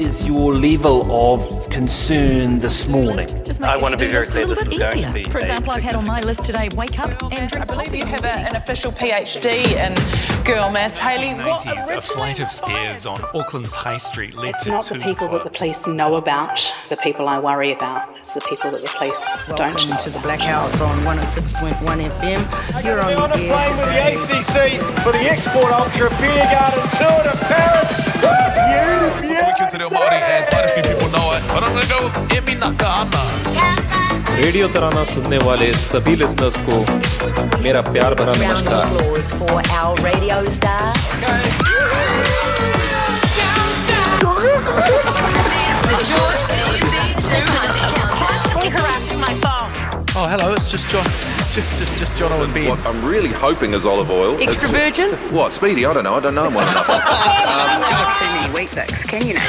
is your level of concern this morning? I want to be very clear, a little this bit is going to easier. be For example, I've had on my list today, wake up and drink I believe coffee. you have an official PhD in girl maths. Hayley, what 90s, a flight of stairs on Auckland's High Street led It's to not two the people that the clubs. police know about, the people I worry about. It's the people that the police don't Welcome know. to the Black House on 106.1 FM. You're on the air plane with the today. ACC for the Export Ultra Beer Garden Tour to Paris. and quite a few people know it. But I'm gonna go Emi Nakana. Radio Tarana सुनने वाले सभी listeners को मेरा प्यार भरा नमस्कार। For our radio star. Oh, hello, it's just John. It's just John and Ben. What I'm really hoping is olive oil. Extra virgin? What, Speedy? I don't know them well enough. You have too many Weet-Bix, can you not?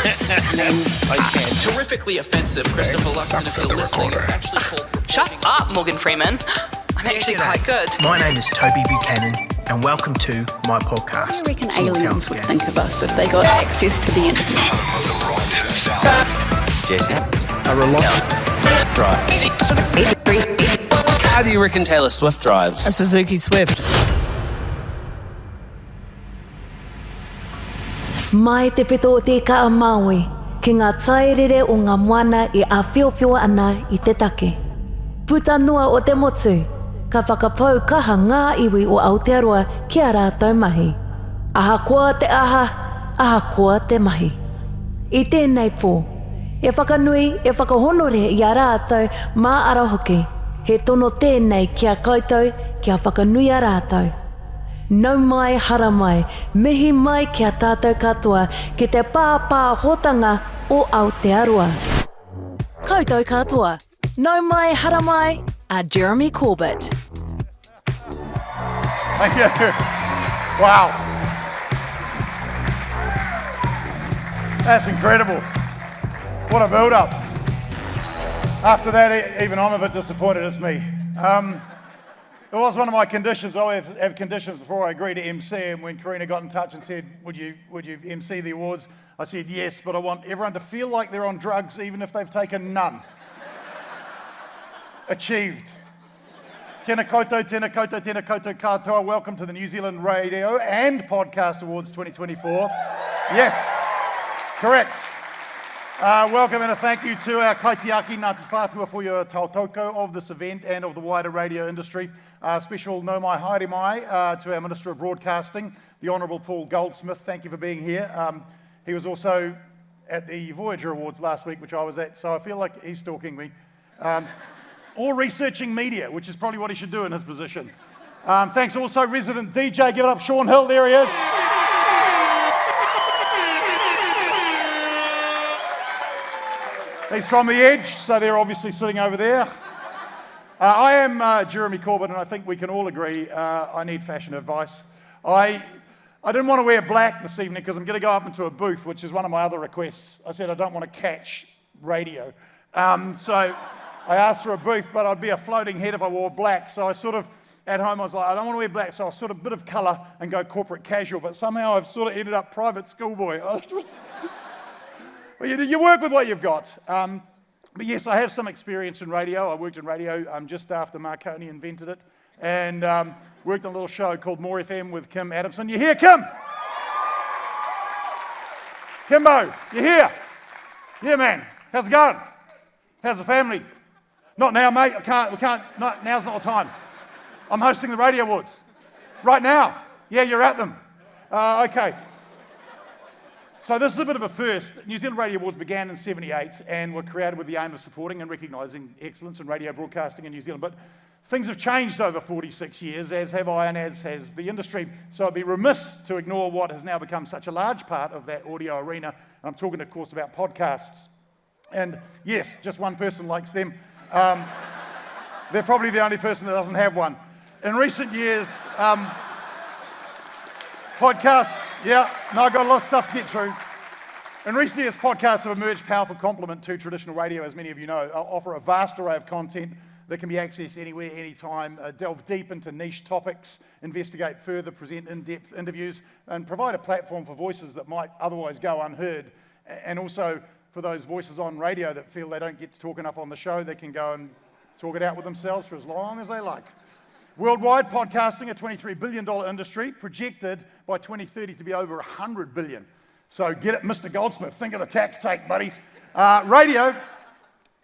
I can. Terrifically offensive, Christopher Luxon, if you're listening. It's actually called... Shut up, Morgan Freeman. I'm actually quite good. My name is Toby Buchanan, and welcome to my podcast. I reckon aliens would think of us if they got access to the internet. Jesse. A reluctant drive. How do you reckon Taylor Swift drives? A Suzuki Swift. Mai te pito o te ka a Maui, ki ngā tairere o ngā moana I āwhiowhio ana I te take. Puta noa o te motu, ka whakapau kaha ngā iwi o Aotearoa ki a rātou mahi. Aha koa te aha koa te mahi. I tēnei pō, e whakanui, e whakahonore I a rātou mā ara hoki. He tono tēnei kia koutou, kia whakanui a rātou. Nau mai, hara mai, mihi mai kia tātou katoa ki te pāpā hotanga o Aotearoa. Koutou katoa, nau mai, hara mai, a Jeremy Corbett. Thank you. Wow. That's incredible. What a build-up. After that, even I'm a bit disappointed it's me. It was one of my conditions. I always have conditions before I agree to MC, and when Karina got in touch and said, would you MC the awards? I said yes, but I want everyone to feel like they're on drugs even if they've taken none. Achieved. Tēnā koutou, tēnā koutou, tēnā koutou katoa. Welcome to the New Zealand Radio and Podcast Awards 2024. Yes, correct. Welcome and a thank you to our kaitiaki Ngāti Whātua for your tautoko of this event and of the wider radio industry. Special no mai haere mai to our Minister of Broadcasting, the Honourable Paul Goldsmith. Thank you for being here. He was also at the Voyager Awards last week, which I was at, so I feel like he's stalking me. Or researching media, which is probably what he should do in his position. Thanks also, resident DJ. Give it up, Sean Hill. There he is. He's from the Edge, so they're obviously sitting over there. I am Jeremy Corbett, and I think we can all agree I need fashion advice. I didn't want to wear black this evening because I'm going to go up into a booth, which is one of my other requests. I said I don't want to catch radio. So I asked for a booth, but I'd be a floating head if I wore black. So I sort of, at home, I was like, I don't want to wear black, so I'll sort of a bit of colour and go corporate casual. But somehow I've sort of ended up private schoolboy. Well, you work with what you've got. But yes, I have some experience in radio. I worked in radio just after Marconi invented it, and worked on a little show called More FM with Kim Adamson. You here, Kim? Kimbo, you here? Yeah, man. How's it going? How's the family? Not now, mate. We can't. No, now's not the time. I'm hosting the Radio Awards. Right now. Yeah, you're at them. Okay. So this is a bit of a first. New Zealand Radio Awards began in '78 and were created with the aim of supporting and recognising excellence in radio broadcasting in New Zealand. But things have changed over 46 years, as have I and as has the industry. So I'd be remiss to ignore what has now become such a large part of that audio arena. I'm talking, of course, about podcasts. And yes, just one person likes them. They're probably the only person that doesn't have one. In recent years, podcasts, I've got a lot of stuff to get through. In recent years, podcasts have emerged powerful complement to traditional radio, as many of you know. Offer a vast array of content that can be accessed anywhere, anytime, delve deep into niche topics, investigate further, present in-depth interviews, and provide a platform for voices that might otherwise go unheard. And also for those voices on radio that feel they don't get to talk enough on the show, they can go and talk it out with themselves for as long as they like. Worldwide, podcasting, a $23 billion industry, projected by 2030 to be over $100 billion. So get it, Mr. Goldsmith, think of the tax take, buddy. Radio,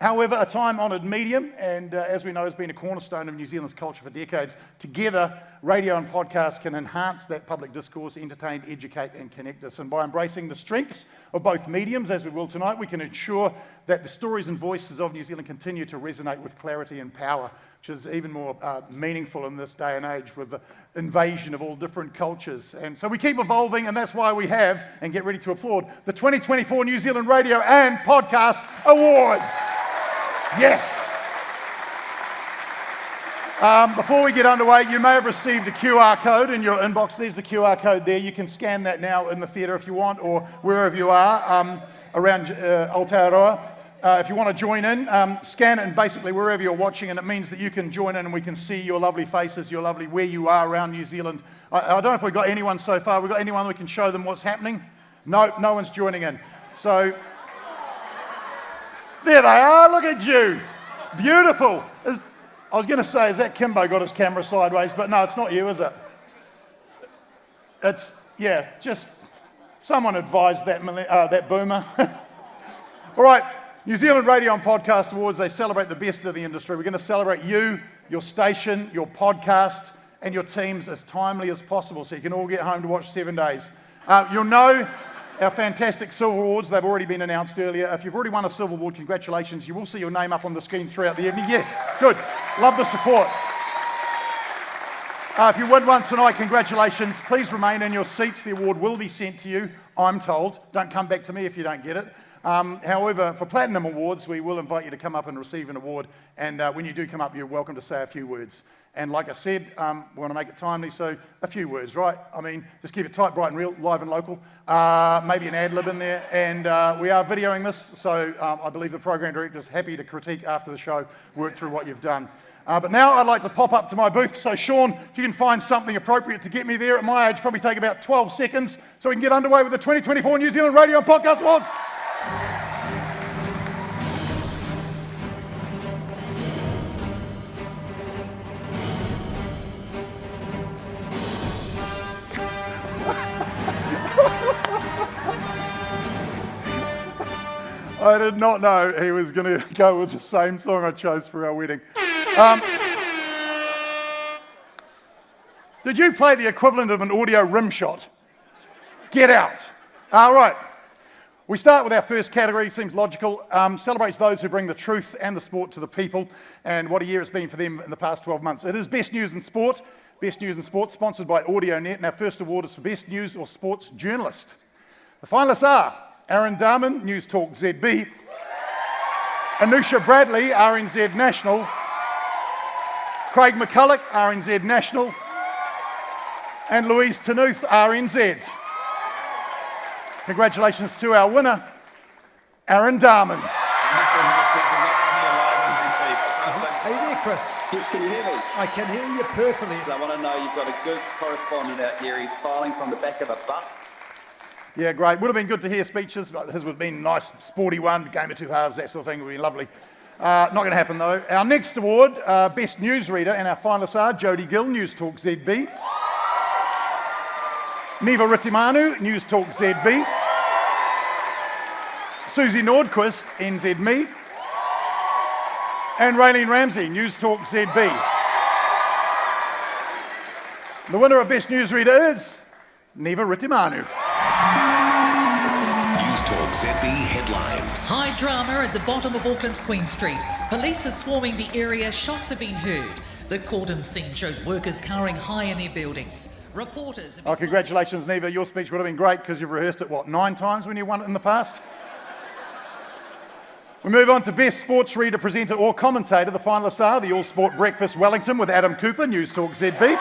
however, a time-honoured medium, and as we know, has been a cornerstone of New Zealand's culture for decades. Together, radio and podcast can enhance that public discourse, entertain, educate, and connect us. And by embracing the strengths of both mediums, as we will tonight, we can ensure that the stories and voices of New Zealand continue to resonate with clarity and power, which is even more meaningful in this day and age with the invasion of all different cultures. And so we keep evolving, and that's why we have, and get ready to applaud, the 2024 New Zealand Radio and Podcast Awards. Yes. Before we get underway, you may have received a QR code in your inbox. There's the QR code there. You can scan that now in the theatre if you want, or wherever you are around Aotearoa. If you want to join in, scan it, and basically wherever you're watching, and it means that you can join in and we can see your lovely faces, your lovely where you are around New Zealand. I don't know if we've got anyone so far. We've got anyone we can show them what's happening? No, no one's joining in. So there they are, look at you. Beautiful. I was going to say, is that Kimbo got his camera sideways? But no, it's not you, is it? It's, yeah, just someone advised that boomer. All right, New Zealand Radio and Podcast Awards, they celebrate the best of the industry. We're going to celebrate you, your station, your podcast, and your teams as timely as possible so you can all get home to watch 7 days. You'll know our fantastic Silver Awards, they've already been announced earlier. If you've already won a Silver Award, congratulations. You will see your name up on the screen throughout the evening. Yes, good. Love the support. If you win one tonight, congratulations. Please remain in your seats. The award will be sent to you, I'm told. Don't come back to me if you don't get it. However, for Platinum Awards, we will invite you to come up and receive an award. And when you do come up, you're welcome to say a few words. And like I said, we want to make it timely, so a few words, right? I mean, just keep it tight, bright and real, live and local. Maybe an ad-lib in there. And we are videoing this, so I believe the program director is happy to critique after the show, work through what you've done. But now I'd like to pop up to my booth. So Sean, if you can find something appropriate to get me there at my age, probably take about 12 seconds, so we can get underway with the 2024 New Zealand Radio and Podcast Awards. I did not know he was going to go with the same song I chose for our wedding. Did you play the equivalent of an audio rim shot? Get out. All right. We start with our first category, seems logical. Celebrates those who bring the truth and the sport to the people, and what a year it's been for them in the past 12 months. It is Best News in Sport. Best News in Sport, sponsored by AudioNet, and our first award is for Best News or Sports Journalist. The finalists are Aaron Darman, News Talk ZB, Anusha Bradley, RNZ National, Craig McCulloch, RNZ National, and Louise Tanuth, RNZ. Congratulations to our winner, Aaron Darman. Are you there, Chris? Can you hear me? I can hear you perfectly. I want to know you've got a good correspondent out here. He's filing from the back of a bus. Yeah, great. Would have been good to hear speeches, but his would have been a nice, sporty one, game of two halves, that sort of thing would be lovely. Not going to happen, though. Our next award, Best Newsreader, and our finalists are Jodie Gill, News Talk ZB, Neva Ritimanu, News Talk ZB, Susie Nordquist, NZME, and Raylene Ramsey, News Talk ZB. The winner of Best Newsreader is Neva Ritimanu. News Talk ZB headlines. High drama at the bottom of Auckland's Queen Street. Police are swarming the area. Shots have been heard. The cordon scene shows workers cowering high in their buildings. Reporters... Oh, congratulations, Neva. Your speech would have been great because you've rehearsed it, 9 times when you won it in the past? We move on to Best Sports Reader, Presenter or Commentator. The finalists are the All Sport Breakfast Wellington with Adam Cooper, News Talk ZB.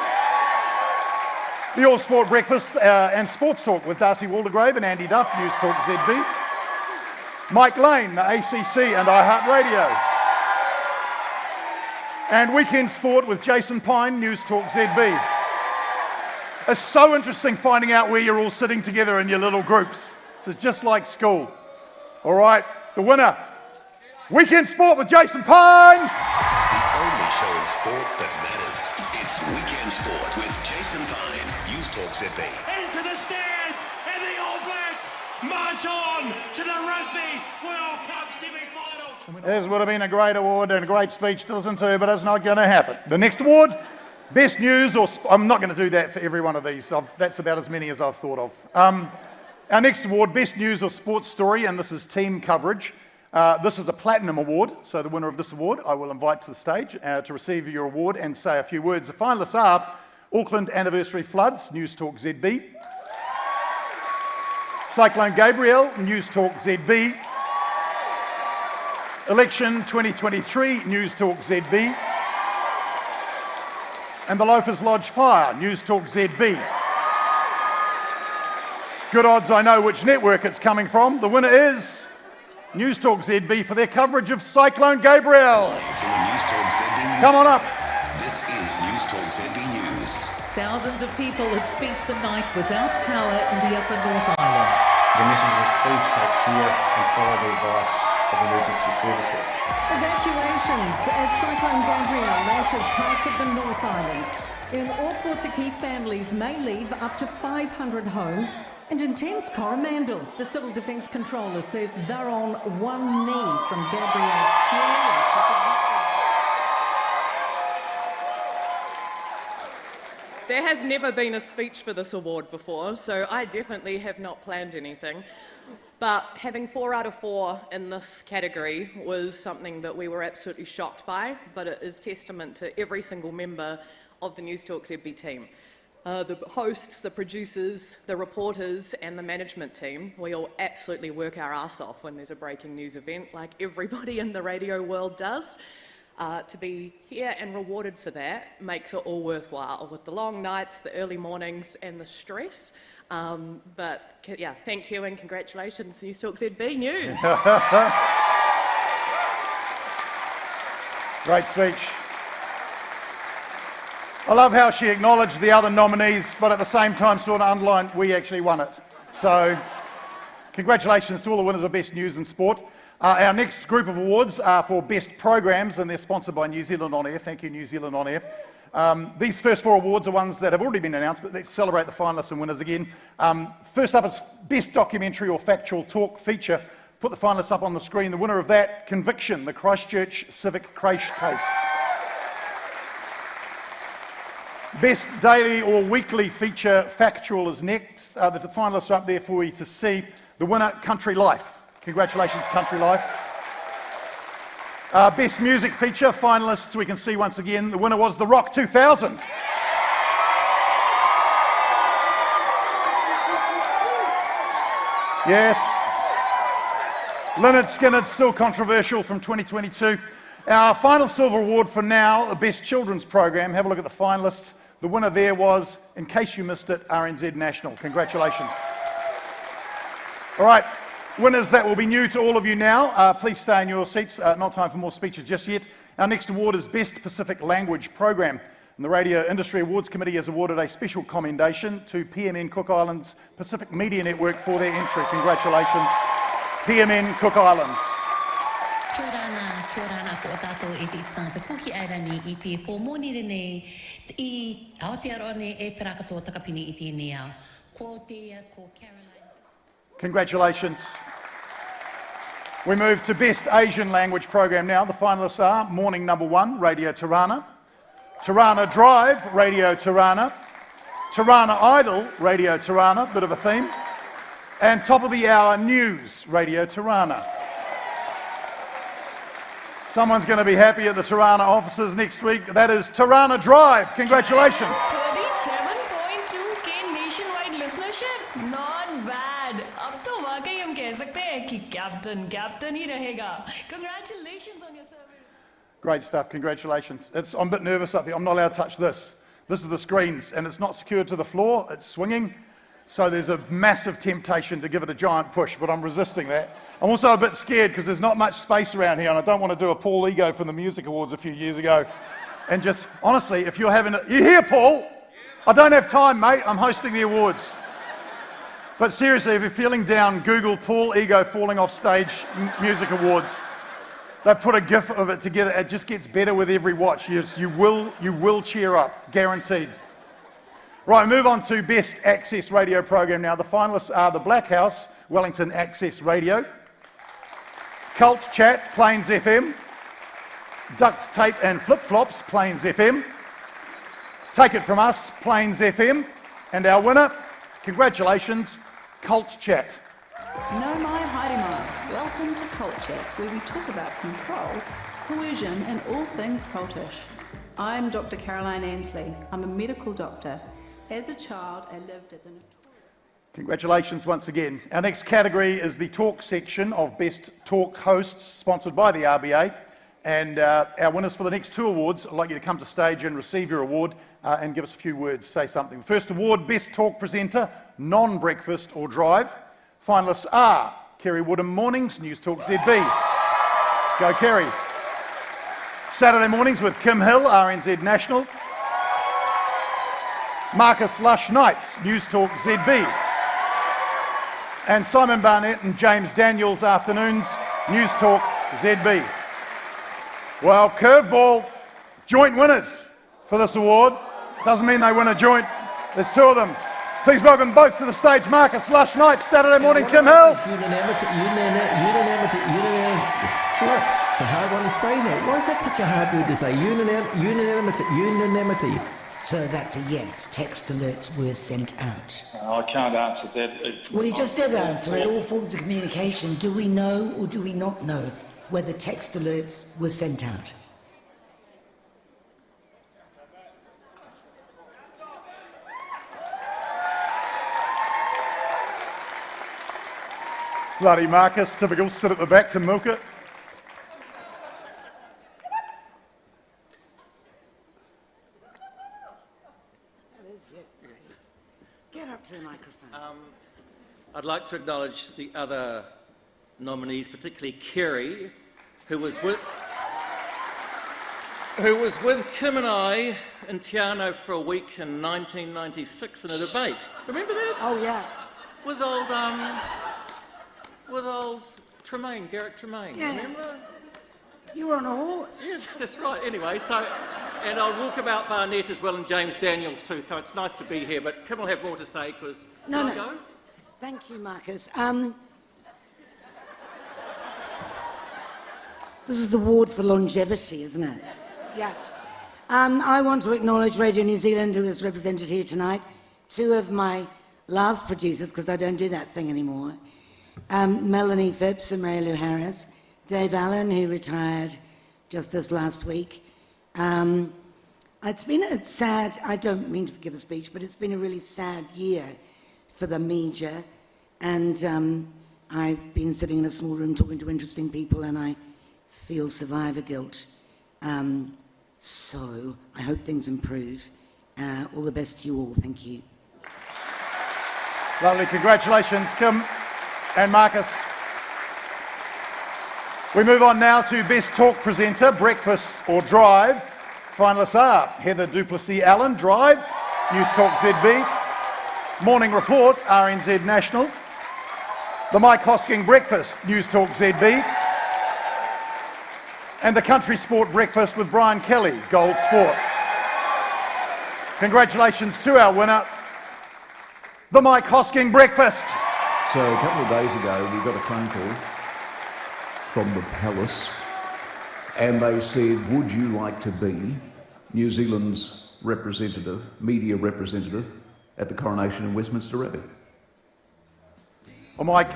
The All Sport Breakfast and Sports Talk with Darcy Waldegrave and Andy Duff, News Talk ZB. Mike Lane, the ACC and iHeartRadio. And Weekend Sport with Jason Pine, News Talk ZB. It's so interesting finding out where you're all sitting together in your little groups. So it's just like school. All right, the winner. Weekend Sport with Jason Pine. The only show in sport that matters. It's Weekend Sport with Jason Pine. News Talk ZB. Into the stands, and the All Blacks march on to the Rugby World Cup semi-finals. This would have been a great award and a great speech to listen to, but it's not going to happen. The next award, Best News or... I'm not going to do that for every one of these. That's about as many as I've thought of. Our next award, Best News or Sports Story, and this is team coverage. This is a Platinum Award, so the winner of this award I will invite to the stage to receive your award and say a few words. The finalists are Auckland Anniversary Floods, News Talk ZB. Cyclone Gabrielle, News Talk ZB. Election 2023, News Talk ZB. And the Loafers Lodge Fire, News Talk ZB. Good odds I know which network it's coming from. The winner is News Talk ZB for their coverage of Cyclone Gabrielle. Come on up. This is News Talk ZB News. Thousands of people have spent the night without power in the upper North Island. The message is please take care and follow the advice of emergency services. Evacuations as Cyclone Gabrielle lashes parts of the North Island. In Ōpōtiki, families may leave up to 500 homes. And in Thames Coromandel, the Civil Defence Controller says they're on one knee from Gabrielle's fury. There has never been a speech for this award before, so I definitely have not planned anything. But having 4 out of 4 in this category was something that we were absolutely shocked by, but it is testament to every single member of the News Talk ZB team. The hosts, the producers, the reporters and the management team, we all absolutely work our arse off when there's a breaking news event, like everybody in the radio world does. To be here and rewarded for that makes it all worthwhile, with the long nights, the early mornings and the stress. But yeah, thank you and congratulations, News Talk ZB News. Great speech. I love how she acknowledged the other nominees, but at the same time sort of underlined we actually won it. So, congratulations to all the winners of Best News and Sport. Our next group of awards are for Best Programs, and they're sponsored by New Zealand On Air. Thank you, New Zealand On Air. These first 4 awards are ones that have already been announced, but let's celebrate the finalists and winners again. First up is Best Documentary or Factual Talk Feature. Put the finalists up on the screen. The winner of that, Conviction, the Christchurch Civic Crash Case. Best Daily or Weekly Feature Factual is next. The finalists are up there for you to see. The winner, Country Life. Congratulations, Country Life. Best Music Feature finalists, we can see once again, the winner was The Rock 2000. Yes. Lynyrd Skynyrd, still controversial from 2022. Our final silver award for now, the Best Children's Program. Have a look at the finalists. The winner there was, in case you missed it, RNZ National. Congratulations. All right, winners that will be new to all of you now. Please stay in your seats. Not time for more speeches just yet. Our next award is Best Pacific Language Program. And the Radio Industry Awards Committee has awarded a special commendation to PMN Cook Islands Pacific Media Network for their entry. Congratulations, PMN Cook Islands. Kia rana ko o tātou e te itanga te kuki airani I te pōmoni rene I Aotearoa ne e perakato takapini I tēnei au. Ko te ko Caroline. Congratulations. We move to Best Asian Language Program now. The finalists are Morning Number 1, Radio Tirana. Tirana Drive, Radio Tirana. Tirana Idol, Radio Tirana, bit of a theme. And Top of the Hour News, Radio Tirana. Someone's going to be happy at the Tirana offices next week. That is Tirana Drive. Congratulations. 37.2K nationwide listenership. Not bad. अब तो वाकई हम कह सकते हैं कि captain ही रहेगा. Congratulations on your service. Great stuff. Congratulations. I'm a bit nervous up here. I'm not allowed to touch this. This is the screens, and it's not secured to the floor. It's swinging. So there's a massive temptation to give it a giant push, but I'm resisting that. I'm also a bit scared because there's not much space around here, and I don't want to do a Paul Ego from the Music Awards a few years ago. And just, honestly, if you're having it... You here, Paul? I don't have time, mate. I'm hosting the awards. But seriously, if you're feeling down, Google Paul Ego falling off stage music awards. They put a GIF of it together. It just gets better with every watch. You will cheer up, guaranteed. Right, move on to Best Access Radio Program now. The finalists are the Black House, Wellington Access Radio, Cult Chat, Plains FM, Ducks Tape and Flip Flops, Plains FM, Take It From Us, Plains FM, and our winner, congratulations, Cult Chat. No mai haere mai. Welcome to Cult Chat, where we talk about control, coercion and all things cultish. I'm Dr. Caroline Ansley. I'm a medical doctor. As a child, I lived at the... Congratulations once again. Our next category is the talk section of Best Talk Hosts, sponsored by the RBA. And our winners for the next two awards, I'd like you to come to stage and receive your award and give us a few words, say something. The first award, Best Talk Presenter, Non-Breakfast or Drive. Finalists are Kerry Woodham Mornings, News Talk ZB. Go Kerry. Saturday Mornings with Kim Hill, RNZ National. Marcus Lush Nights, News Talk ZB. And Simon Barnett and James Daniels Afternoons, News Talk ZB. Well, curveball, joint winners for this award. Doesn't mean they win a joint. There's two of them. Please welcome both to the stage, Marcus Lush Nights, Saturday Morning, Kim Hill. Unanimity. Flip. It's a hard one to say that. Why is that such a hard word to say? Unanimity. So that's a yes. Text alerts were sent out. I can't answer that. Well, you just did answer it. All forms of communication. Do we know or do we not know whether text alerts were sent out? Bloody Marcus, typical, sit at the back to milk it. Get up to the microphone. I'd like to acknowledge the other nominees, particularly Kerry, who was with Kim and I in Tiano for a week in 1996 in a debate. Remember that? Oh yeah. With old Tremaine, Garrett Tremaine. Yeah. Remember? You were on a horse. Yes, that's right. Anyway, so. And I'll walk about Barnett as well and James Daniels too, so it's nice to be here, but Kim will have more to say because... No. Go? Thank you, Marcus. This is the award for longevity, isn't it? Yeah. I want to acknowledge Radio New Zealand, who is represented here tonight. Two of my last producers, because I don't do that thing anymore. Melanie Phipps and Mary Lou Harris. Dave Allen, who retired just this last week. It's been a sad, I don't mean to give a speech, but it's been a really sad year for the media, and I've been sitting in a small room talking to interesting people, and I feel survivor guilt. So I hope things improve. All the best to you all. Thank you. Lovely. Congratulations, Kim and Marcus. We move on now to Best Talk Presenter, Breakfast or Drive. Finalists are Heather Duplessis-Allen, Drive, News Talk ZB. Morning Report, RNZ National. The Mike Hosking Breakfast, News Talk ZB. And the Country Sport Breakfast with Brian Kelly, Gold Sport. Congratulations to our winner, the Mike Hosking Breakfast. So a couple of days ago, we got a phone call from the Palace, and they said, would you like to be New Zealand's representative, media representative, at the coronation in Westminster Abbey? Well, Mike.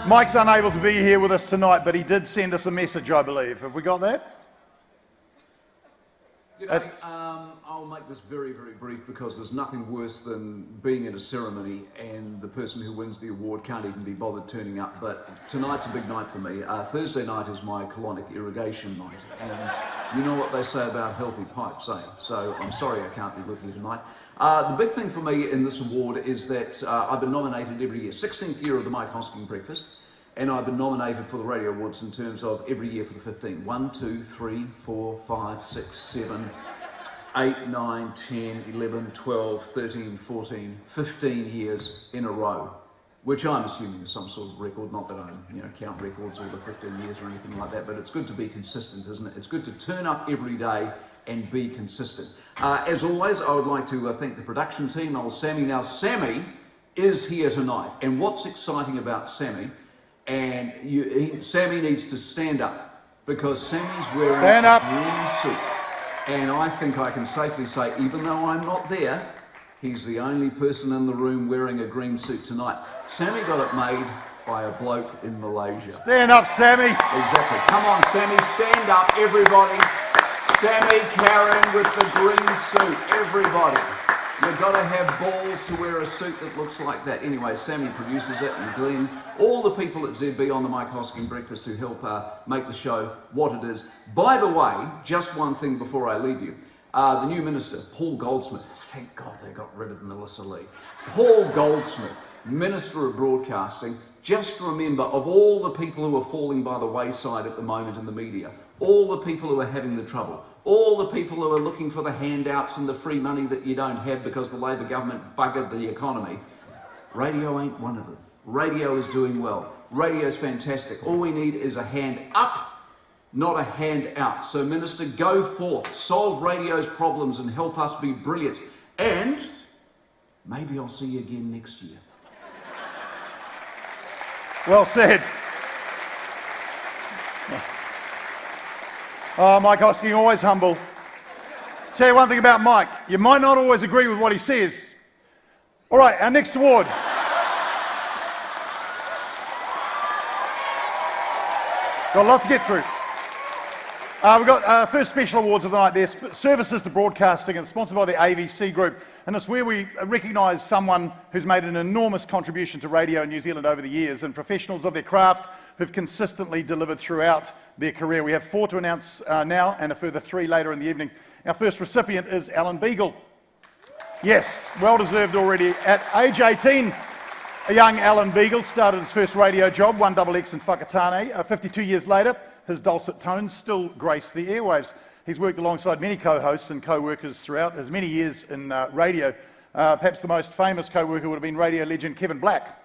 Mike's unable to be here with us tonight, but he did send us a message, I believe. Have we got that? I'll make this very, very brief because there's nothing worse than being at a ceremony and the person who wins the award can't even be bothered turning up. But tonight's a big night for me. Thursday night is my colonic irrigation night, and you know what they say about healthy pipes, eh? So I'm sorry I can't be with you tonight. The big thing for me in this award is that I've been nominated every year, 16th year of the Mike Hosking Breakfast, and I've been nominated for the Radio Awards in terms of every year for the 15. 1, 2, 3, 4, 5, 6, 7, 8, 9, 10, 11, 12, 13, 14, 15 years in a row, which I'm assuming is some sort of record, not that I count records all the 15 years or anything like that, but it's good to be consistent, isn't it? It's good to turn up every day and be consistent. As always, I would like to thank the production team, old Sammy. Now, Sammy is here tonight, and what's exciting about Sammy, and Sammy needs to stand up, because Sammy's wearing a green suit. And I think I can safely say, even though I'm not there, he's the only person in the room wearing a green suit tonight. Sammy got it made by a bloke in Malaysia. Stand up, Sammy. Exactly. Come on, Sammy, stand up, everybody. Sammy Karen with the green suit, everybody. You've got to have balls to wear a suit that looks like that. Anyway, Sammy produces it, and Glenn, all the people at ZB on the Mike Hosking Breakfast who help make the show what it is. By the way, just one thing before I leave you. The new minister, Paul Goldsmith, thank God they got rid of Melissa Lee. Paul Goldsmith, Minister of Broadcasting, just remember, of all the people who are falling by the wayside at the moment in the media, all the people who are having the trouble, all the people who are looking for the handouts and the free money that you don't have because the Labor government buggered the economy, radio ain't one of them. Radio is doing well. Radio is fantastic. All we need is a hand up, not a hand out. So, Minister, go forth, solve radio's problems and help us be brilliant. And maybe I'll see you again next year. Well said. Oh, Mike Hosking, always humble. Tell you one thing about Mike. You might not always agree with what he says. All right, our next award. Got a lot to get through. We've got first special awards of the night there, Services to Broadcasting, and sponsored by the AVC Group. And it's where we recognise someone who's made an enormous contribution to radio in New Zealand over the years, and professionals of their craft who've consistently delivered throughout their career. We have 4 to announce now, and a further 3 later in the evening. Our first recipient is Alan Beagle. Yes, well deserved already. At age 18, a young Alan Beagle started his first radio job, 1XX in Whakatane. 52 years later, his dulcet tones still grace the airwaves. He's worked alongside many co-hosts and co-workers throughout his many years in radio. Perhaps the most famous co-worker would have been radio legend Kevin Black.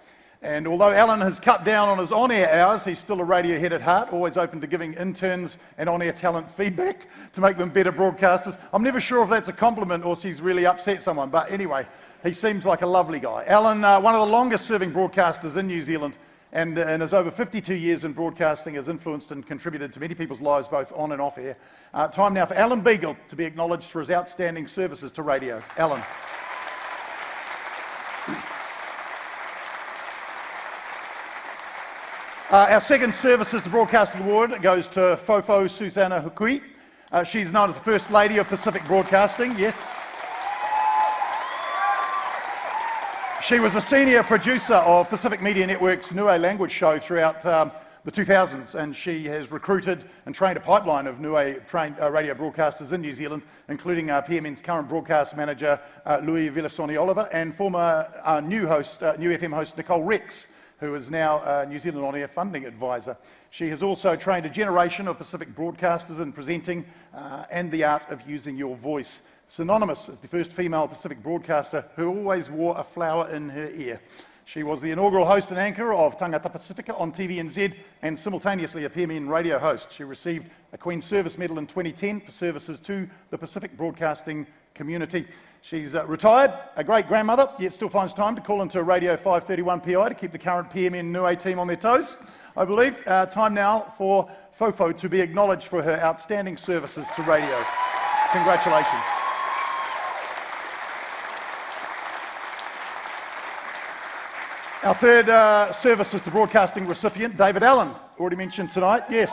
And although Alan has cut down on his on-air hours, he's still a radio head at heart, always open to giving interns and on-air talent feedback to make them better broadcasters. I'm never sure if that's a compliment or if he's really upset someone, but anyway, he seems like a lovely guy. Alan, one of the longest-serving broadcasters in New Zealand, and in his over 52 years in broadcasting, has influenced and contributed to many people's lives, both on and off air. Time now for Alan Beagle to be acknowledged for his outstanding services to radio. Alan. Our second Services to Broadcasting Award goes to Fofo Susanna Hukui. She's known as the First Lady of Pacific Broadcasting, yes. She was a senior producer of Pacific Media Network's Niue language show throughout the 2000s, and she has recruited and trained a pipeline of Niue trained radio broadcasters in New Zealand, including PMN's current broadcast manager, Louis Villasoni-Oliver, and former New FM host Nicole Rex, who is now New Zealand On Air Funding Advisor. She has also trained a generation of Pacific broadcasters in presenting and the art of using your voice. Synonymous as the first female Pacific broadcaster who always wore a flower in her ear. She was the inaugural host and anchor of Tangata Pacifica on TVNZ and simultaneously a PMN radio host. She received a Queen's Service Medal in 2010 for services to the Pacific broadcasting community. She's retired, a great grandmother, yet still finds time to call into Radio 531 PI to keep the current PMN Niue team on their toes, I believe. Time now for Fofo to be acknowledged for her outstanding services to radio. Congratulations. Our third Services to Broadcasting recipient, David Allen, already mentioned tonight, yes.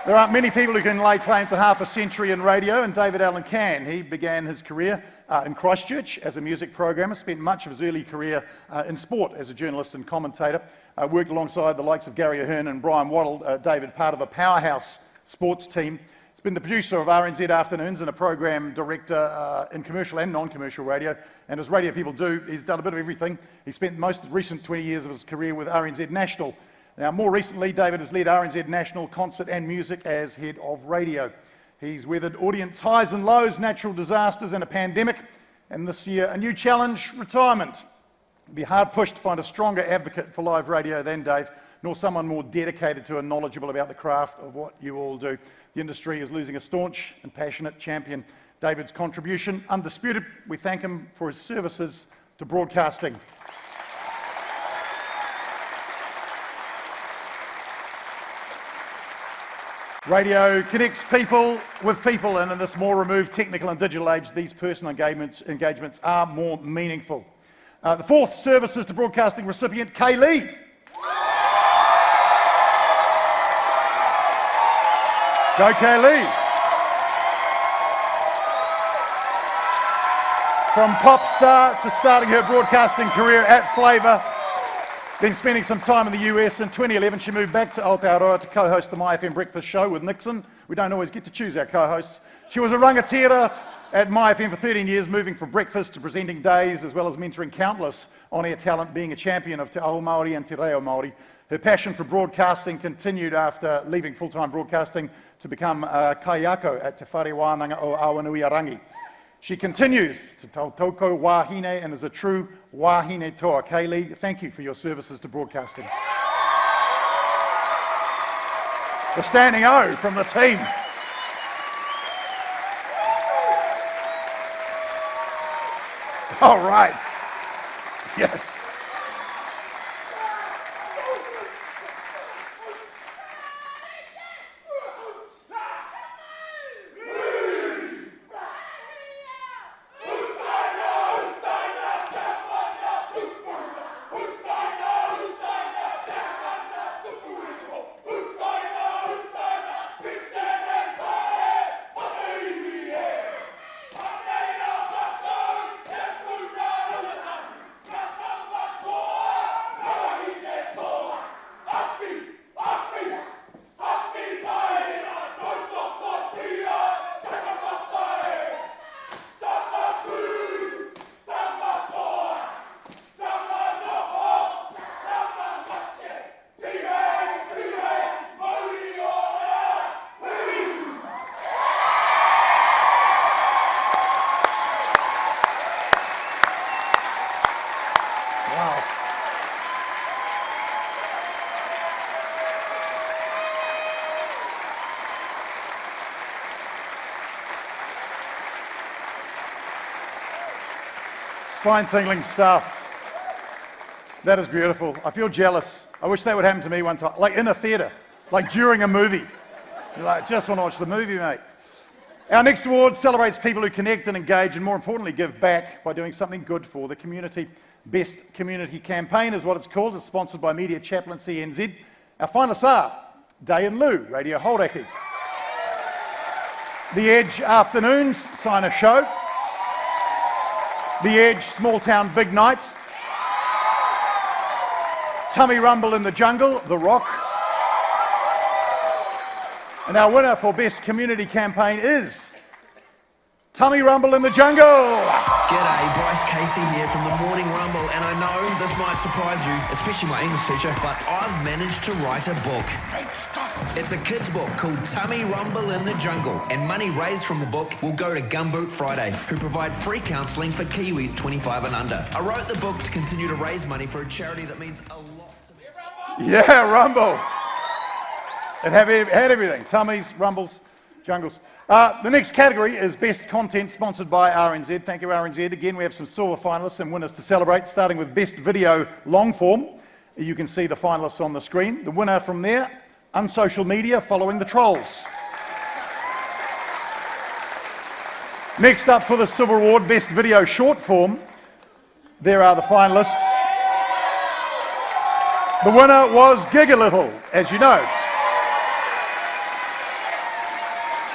There aren't many people who can lay claim to half a century in radio, and David Allen can. He began his career in Christchurch as a music programmer, spent much of his early career in sport as a journalist and commentator, worked alongside the likes of Gary Ahern and Brian Waddle, David, part of a powerhouse sports team. He's been the producer of RNZ Afternoons and a program director in commercial and non-commercial radio, and as radio people do, he's done a bit of everything. He spent most recent 20 years of his career with RNZ National, Now, more recently, David has led RNZ National Concert and Music as head of radio. He's weathered audience highs and lows, natural disasters and a pandemic, and this year a new challenge, retirement. It'd be hard pushed to find a stronger advocate for live radio than Dave, nor someone more dedicated to and knowledgeable about the craft of what you all do. The industry is losing a staunch and passionate champion. David's contribution, undisputed. We thank him for his services to broadcasting. Radio connects people with people, and in this more removed technical and digital age, these personal engagements are more meaningful. The fourth Services to Broadcasting recipient, Kay Lee. Go Kay Lee. From pop star to starting her broadcasting career at Flavour, then spending some time in the US. In 2011, she moved back to Aotearoa to co-host the MyFM Breakfast Show with Nixon. We don't always get to choose our co-hosts. She was a rangatira at MyFM for 13 years, moving from breakfast to presenting days, as well as mentoring countless on-air talent, being a champion of Te Aho Māori and Te Reo Māori. Her passion for broadcasting continued after leaving full-time broadcasting to become a kaiako at Te Whare Wānanga o Awanuiarangi. She continues to tautoko wahine and is a true wahine toa. Kay Lee, thank you for your services to broadcasting. The standing O from the team. All right. Yes. Spine-tingling stuff. That is beautiful. I feel jealous. I wish that would happen to me one time, like in a theatre, like during a movie. You're like, just want to watch the movie, mate. Our next award celebrates people who connect and engage and, more importantly, give back by doing something good for the community. Best Community Campaign is what it's called. It's sponsored by Media Chaplaincy NZ. Our finalists are Day and Lou, Radio Hauraki. The Edge Afternoons, Sign a Show. The Edge, Small Town Big Night. Tummy Rumble in the Jungle, The Rock. And our winner for Best Community Campaign is Tummy Rumble in the Jungle. G'day, Bryce Casey here from the Morning Rumble, and I know this might surprise you, especially my English teacher, but I've managed to write a book. It's a kid's book called Tummy Rumble in the Jungle, and money raised from the book will go to Gumboot Friday, who provide free counselling for Kiwis 25 and under. I wrote the book to continue to raise money for a charity that means a lot to me. Yeah, Rumble. It had everything. Tummies, rumbles, jungles. The next category is Best Content, sponsored by RNZ. Thank you, RNZ. Again, we have some silver finalists and winners to celebrate, starting with Best Video Long Form. You can see the finalists on the screen. The winner from there, Unsocial Media, following the trolls. Next up for the Silver Award, Best Video Short Form. There are the finalists. The winner was Gigalittle, as you know.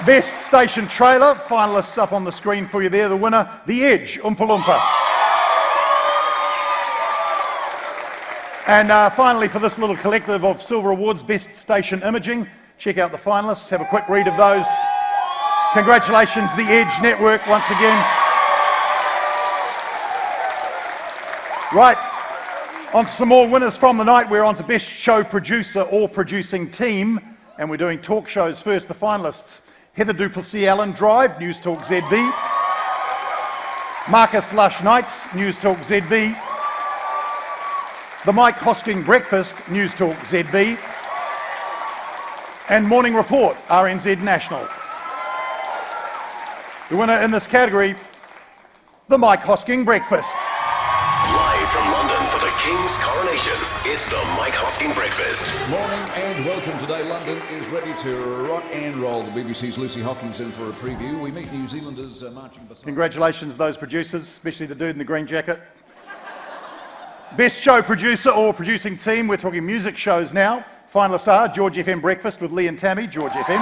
Best Station Trailer, finalists up on the screen for you there. The winner, The Edge, Oompa Loompa. And finally, for this little collective of Silver Awards, Best Station Imaging. Check out the finalists, have a quick read of those. Congratulations, The Edge Network, once again. Right, On to some more winners from the night. We're on to Best Show Producer or Producing Team, and we're doing talk shows first. The finalists: Heather Duplessis-Allen, Drive, News Talk ZB. Marcus Lush Knights, News Talk ZB. The Mike Hosking Breakfast, News Talk ZB. And Morning Report, RNZ National. The winner in this category, the Mike Hosking Breakfast. Live from London for the King's coronation, it's the Mike Hosking Breakfast. Morning and welcome. Today London is ready to rock and roll. The BBC's Lucy Hocking's in for a preview. We meet New Zealanders marching beside... Congratulations to those producers, especially the dude in the green jacket. Best Show Producer or Producing Team, we're talking music shows now. Finalists are George FM Breakfast with Lee and Tammy, George FM.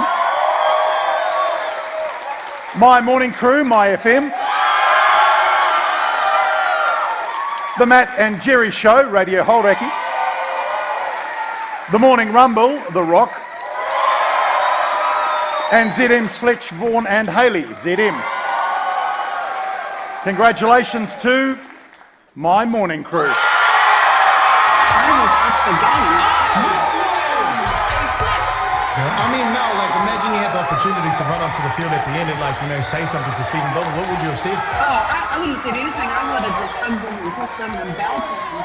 My Morning Crew, My FM. The Matt and Jerry Show, Radio Hauraki. The Morning Rumble, The Rock. And ZM's Fletch, Vaughan and Haley, ZM. Congratulations to My Morning Crew. I mean, Mel, like, imagine you had the opportunity to run onto the field at the end and, like, you know, say something to Stephen Dolan. What would you have said? I wouldn't have said anything. I would have just hugged him and kissed him and belted him.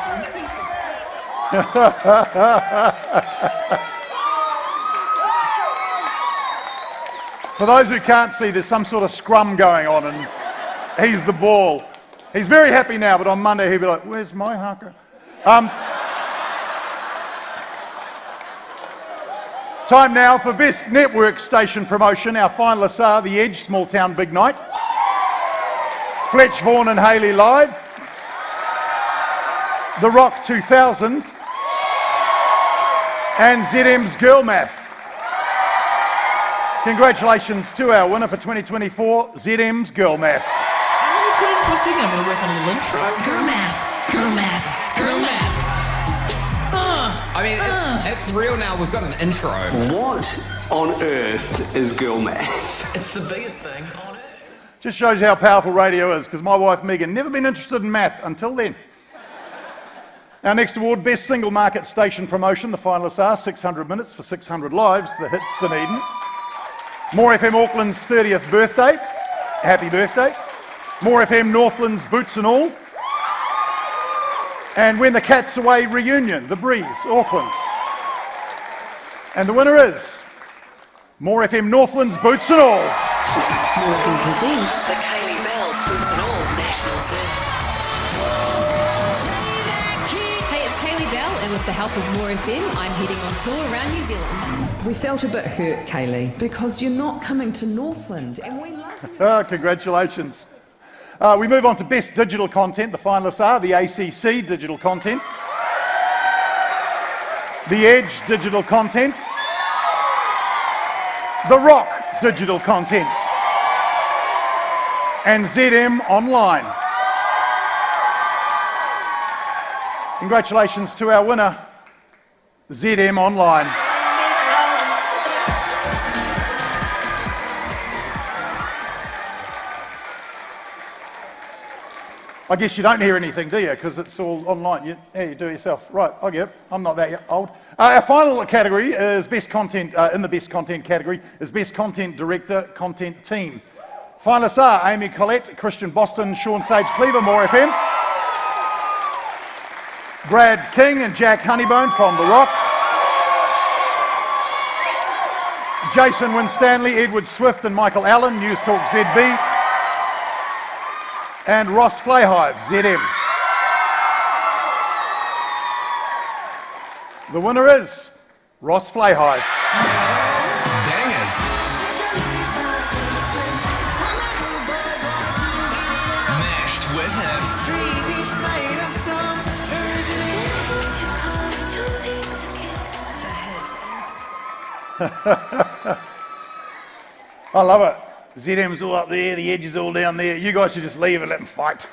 For those who can't see, there's some sort of scrum going on and he's the ball. He's very happy now, but on Monday he'll be like, where's my haka? Time now for Best Network Station Promotion. Our finalists are The Edge, Small Town Big Night. Fletch, Vaughan and Haley Live. The Rock 2000. And ZM's Girl Math. Congratulations to our winner for 2024, ZM's Girl Math. I'm going to interesting. I'm going to work on a little intro. Girl math, girl math, girl math. I mean, it's real now. We've got an intro. What on earth is girl math? It's the biggest thing on earth. Just shows you how powerful radio is, because my wife Megan never been interested in math until then. Our next award, Best Single Market Station Promotion. The finalists are 600 Minutes for 600 Lives, the hits Dunedin. More FM Auckland's 30th birthday. Happy birthday. More FM Northland's Boots and All. And When the Cat's Away Reunion, The Breeze, Auckland. And the winner is More FM Northland's Boots and All. More FM presents the Kaylee Bell Boots and All National Tour. Hey, it's Kaylee Bell, and with the help of More FM, I'm heading on tour around New Zealand. We felt a bit hurt, Kaylee, because you're not coming to Northland, and we love you. Congratulations. We move on to Best Digital Content. The finalists are the ACC Digital Content, The Edge Digital Content, The Rock Digital Content, and ZM Online. Congratulations to our winner, ZM Online. I guess you don't hear anything, do you? Because it's all online. You do it yourself. Right, I get it. I'm not that old. Our final category is Best Content, in the Best Content category, is Best Content Director, Content Team. Finalists are Amy Collette, Christian Boston, Sean Sage Cleaver, More FM. Brad King and Jack Honeybone from The Rock. Jason Winstanley, Edward Swift and Michael Allen, News Talk ZB. And Ross Flayhive, ZM. The winner is Ross Flayhive. Bangers. Mashed with I love it. ZM's all up there, the Edge is all down there. You guys should just leave and let them fight.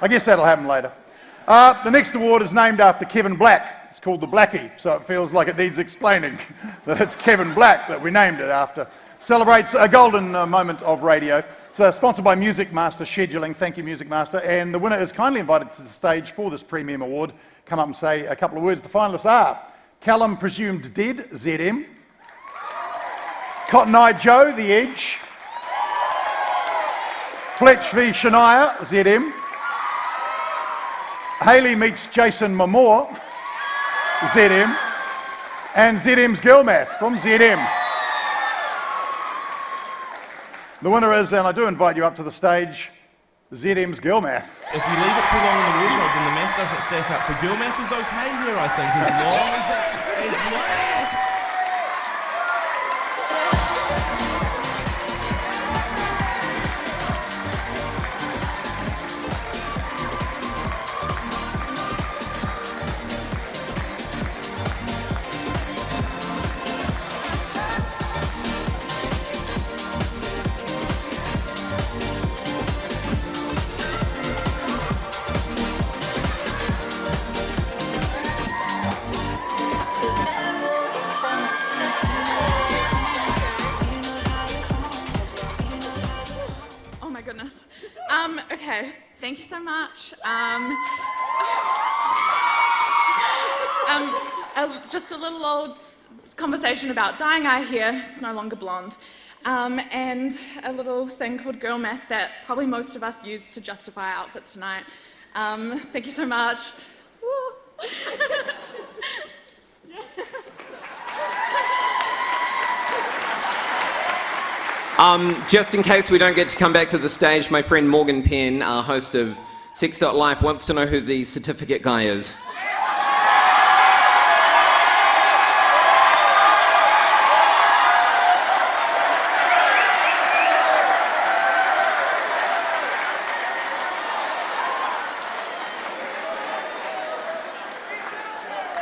I guess that'll happen later. The next award is named after Kevin Black. It's called the Blackie, so it feels like it needs explaining that it's Kevin Black that we named it after. Celebrates a golden moment of radio. It's sponsored by Music Master Scheduling. Thank you, Music Master. And the winner is kindly invited to the stage for this Premium Award. Come up and say a couple of words. The finalists are Callum Presumed Dead, ZM. Cotton Eye Joe, The Edge. Fletch v Shania, ZM. Hayley meets Jason Momoa, ZM. And ZM's Girl Math from ZM. The winner is, and I do invite you up to the stage, ZM's Girl Math. If you leave it too long in the wardrobe, then the math doesn't stack up. So Girl Math is okay here, I think, as long as Okay, thank you so much. Just a little old conversation about dyeing our hair. It's no longer blonde. And a little thing called Girl Math that probably most of us use to justify our outfits tonight. Thank you so much. Just in case we don't get to come back to the stage, my friend Morgan Penn, our host of Sex.Life, wants to know who the certificate guy is.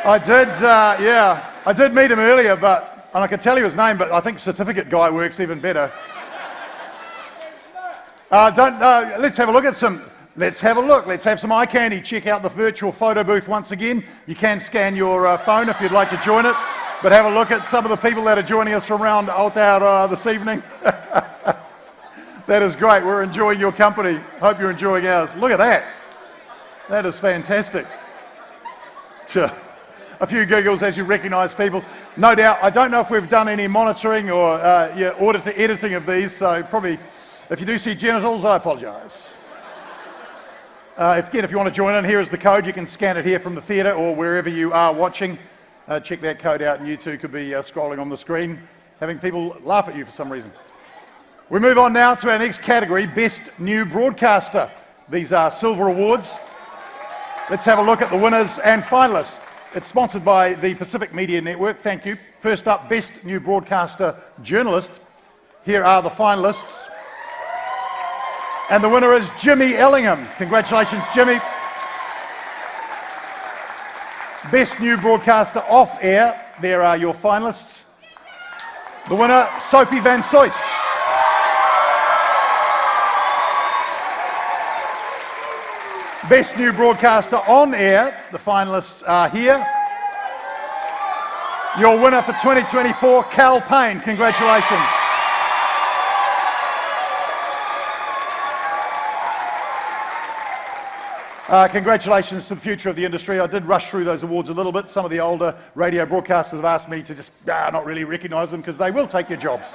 I did meet him earlier, and I could tell you his name, but I think certificate guy works even better. Let's have a look at some. Let's have a look. Let's have some eye candy. Check out the virtual photo booth once again. You can scan your phone if you'd like to join it, but have a look at some of the people that are joining us from around Aotearoa this evening. That is great. We're enjoying your company. Hope you're enjoying ours. Look at that. That is fantastic. A few giggles as you recognise people. No doubt, I don't know if we've done any monitoring or editing of these, so probably if you do see genitals, I apologise. If you want to join in, here is the code. You can scan it here from the theatre or wherever you are watching. Check that code out and you too could be scrolling on the screen, having people laugh at you for some reason. We move on now to our next category, Best New Broadcaster. These are silver awards. Let's have a look at the winners and finalists. It's sponsored by the Pacific Media Network. Thank you. First up, Best New Broadcaster Journalist. Here are the finalists. And the winner is Jimmy Ellingham. Congratulations, Jimmy. Best New Broadcaster Off-Air. There are your finalists. The winner, Sophie Van Soest. Best New Broadcaster On Air, the finalists are here. Your winner for 2024, Cal Payne. Congratulations. Congratulations to the future of the industry. I did rush through those awards a little bit. Some of the older radio broadcasters have asked me to just not really recognise them because they will take your jobs.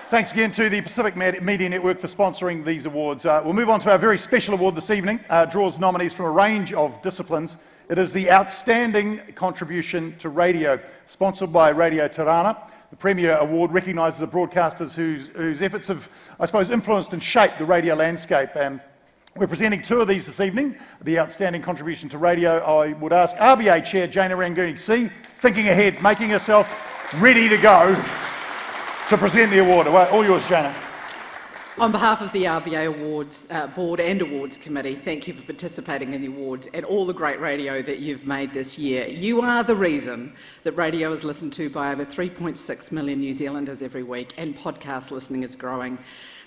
Thanks again to the Pacific Media Network for sponsoring these awards. We'll move on to our very special award this evening. Draws nominees from a range of disciplines. It is the Outstanding Contribution to Radio, sponsored by Radio Tirana. The Premier Award recognises the broadcasters whose efforts have, I suppose, influenced and shaped the radio landscape. We're presenting two of these this evening. The Outstanding Contribution to Radio, I would ask RBA Chair Jana Ranguni, thinking ahead, making herself ready to go, to present the award. All yours, Jana. On behalf of the RBA Awards Board and Awards Committee, thank you for participating in the awards and all the great radio that you've made this year. You are the reason that radio is listened to by over 3.6 million New Zealanders every week, and podcast listening is growing.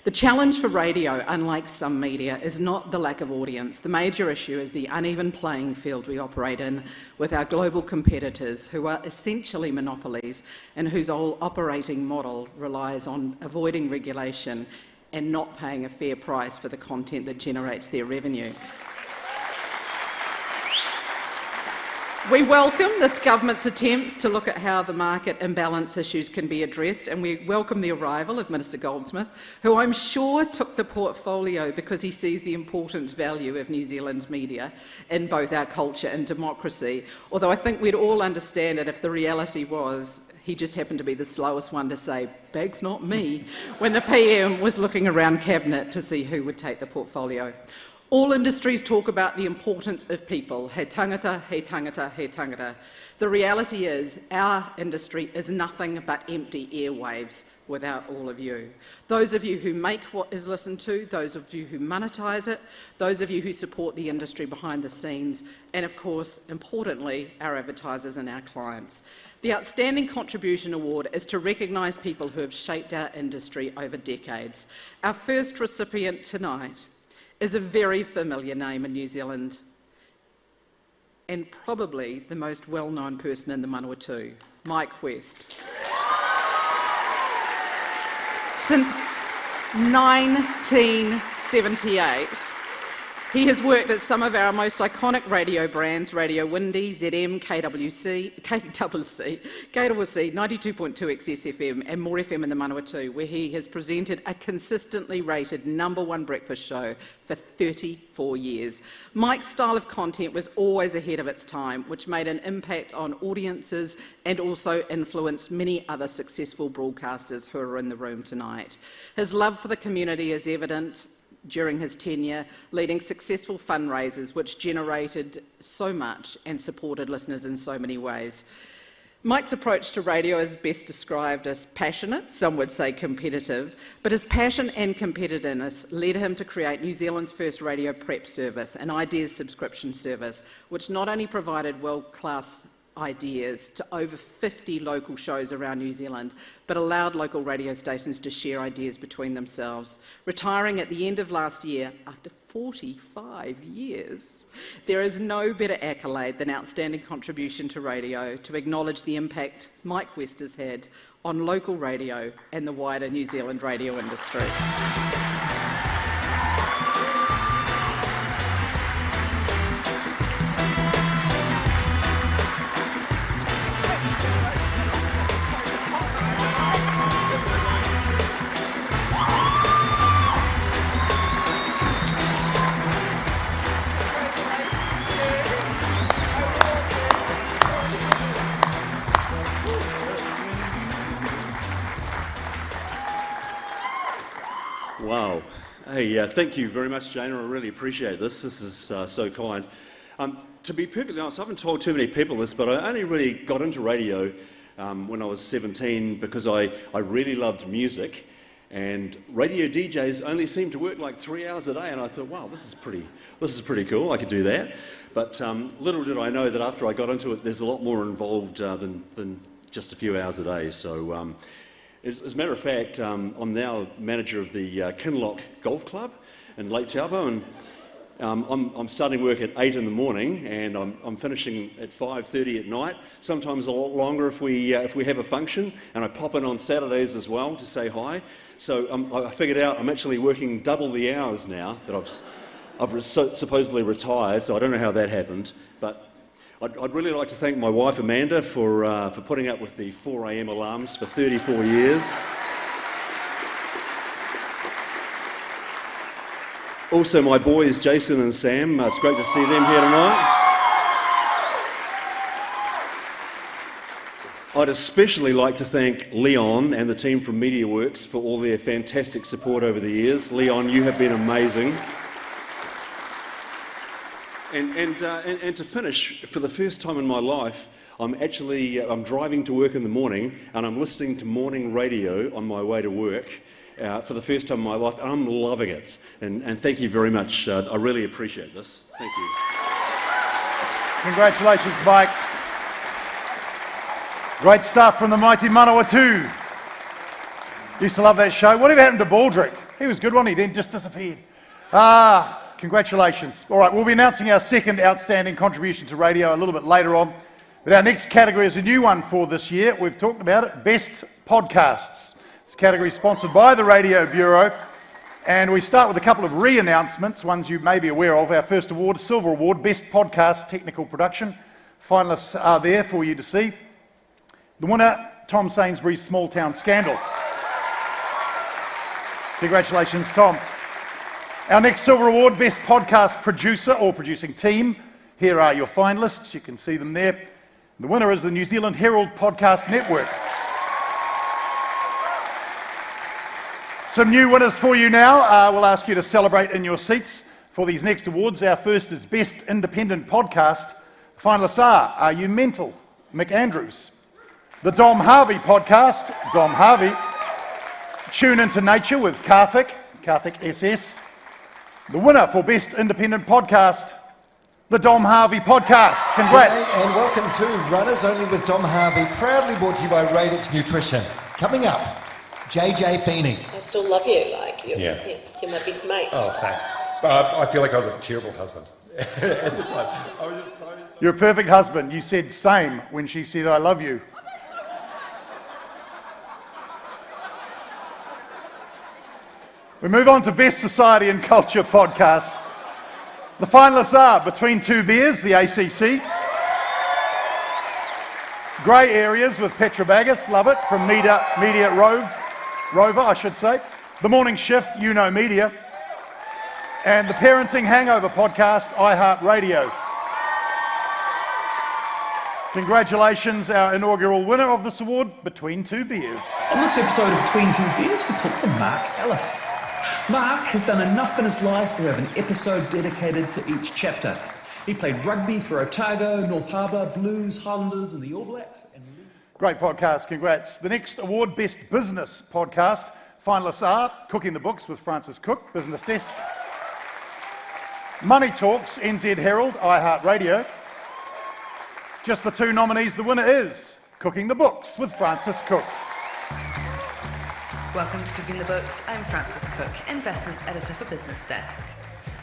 The challenge for radio, unlike some media, is not the lack of audience. The major issue is the uneven playing field we operate in with our global competitors, who are essentially monopolies and whose whole operating model relies on avoiding regulation and not paying a fair price for the content that generates their revenue. We welcome this government's attempts to look at how the market imbalance issues can be addressed, and we welcome the arrival of Minister Goldsmith, who I'm sure took the portfolio because he sees the important value of New Zealand media in both our culture and democracy, although I think we'd all understand it if the reality was he just happened to be the slowest one to say, "Bag's not me," when the PM was looking around Cabinet to see who would take the portfolio. All industries talk about the importance of people. He tangata, he tangata, he tangata. The reality is our industry is nothing but empty airwaves without all of you. Those of you who make what is listened to, those of you who monetise it, those of you who support the industry behind the scenes, and of course, importantly, our advertisers and our clients. The Outstanding Contribution Award is to recognise people who have shaped our industry over decades. Our first recipient tonight is a very familiar name in New Zealand and probably the most well-known person in the Manawatu, Mike West. Since 1978, he has worked at some of our most iconic radio brands, Radio Windy, ZM, KWC, 92.2 XS FM and More FM in the Manawatu, where he has presented a consistently rated #1 breakfast show for 34 years. Mike's style of content was always ahead of its time, which made an impact on audiences and also influenced many other successful broadcasters who are in the room tonight. His love for the community is evident during his tenure, leading successful fundraisers which generated so much and supported listeners in so many ways. Mike's approach to radio is best described as passionate, some would say competitive, but his passion and competitiveness led him to create New Zealand's first radio prep service, an ideas subscription service, which not only provided world-class ideas to over 50 local shows around New Zealand, but allowed local radio stations to share ideas between themselves. Retiring at the end of last year after 45 years, there is no better accolade than Outstanding Contribution to Radio to acknowledge the impact Mike West has had on local radio and the wider New Zealand radio industry. Wow. Hey, thank you very much, Jane. I really appreciate this. This is so kind. To be perfectly honest, I haven't told too many people this, but I only really got into radio when I was 17 because I really loved music, and radio DJs only seemed to work like 3 hours a day, and I thought, wow, this is pretty cool. I could do that. But little did I know that after I got into it, there's a lot more involved than just a few hours a day. So. As a matter of fact, I'm now manager of the Kinloch Golf Club in Lake Taupo, and I'm starting work at 8 in the morning, and I'm finishing at 5:30 at night. Sometimes a lot longer if we have a function, and I pop in on Saturdays as well to say hi. So I figured out I'm actually working double the hours now that I've supposedly retired. So I don't know how that happened, but. I'd really like to thank my wife Amanda for putting up with the 4 a.m. alarms for 34 years. Also my boys Jason and Sam, it's great to see them here tonight. I'd especially like to thank Leon and the team from MediaWorks for all their fantastic support over the years. Leon, you have been amazing. And to finish, for the first time in my life, I'm driving to work in the morning and I'm listening to morning radio on my way to work for the first time in my life, and I'm loving it. And thank you very much. I really appreciate this. Thank you. Congratulations, Mike. Great stuff from the mighty Manawatu. Used to love that show. Whatever happened to Baldrick? He was good, wasn't he? Then just disappeared. Congratulations. All right, we'll be announcing our second Outstanding Contribution to Radio a little bit later on. But our next category is a new one for this year. We've talked about it, Best Podcasts. This category is sponsored by the Radio Bureau. And we start with a couple of re-announcements, ones you may be aware of. Our first award, Silver Award, Best Podcast Technical Production. Finalists are there for you to see. The winner, Tom Sainsbury's Small Town Scandal. Congratulations, Tom. Our next Silver Award, Best Podcast Producer or Producing Team. Here are your finalists. You can see them there. The winner is the New Zealand Herald Podcast Network. Some new winners for you now. We'll ask you to celebrate in your seats for these next awards. Our first is Best Independent Podcast. Finalists are You Mental? Mick Andrews. The Dom Harvey Podcast, Dom Harvey. Tune Into Nature with Karthik SS. The winner for Best Independent Podcast, the Dom Harvey Podcast. Congrats. G'day and welcome to Runners Only with Dom Harvey, proudly brought to you by Radix Nutrition. Coming up, JJ Feeney. I still love you, like you're my best mate. Oh, same. But I feel like I was a terrible husband at the time. I was just so... You're a perfect husband. You said same when she said, I love you. We move on to Best Society and Culture Podcast. The finalists are Between Two Beers, the ACC. Grey Areas with Petra Baggis, love it, from Media Rover, I should say. The Morning Shift, You Know Media. And the Parenting Hangover Podcast, iHeartRadio. Congratulations, our inaugural winner of this award, Between Two Beers. On this episode of Between Two Beers, we talk to Mark Ellis. Mark has done enough in his life to have an episode dedicated to each chapter. He played rugby for Otago, North Harbour, Blues, Highlanders and the All Blacks. Great podcast, congrats. The next award, Best Business Podcast. Finalists are Cooking the Books with Francis Cook, Business Desk. Money Talks, NZ Herald, iHeartRadio. Just the two nominees, the winner is Cooking the Books with Francis Cook. Welcome to Cooking the Books. I'm Francis Cook, Investments Editor for Business Desk.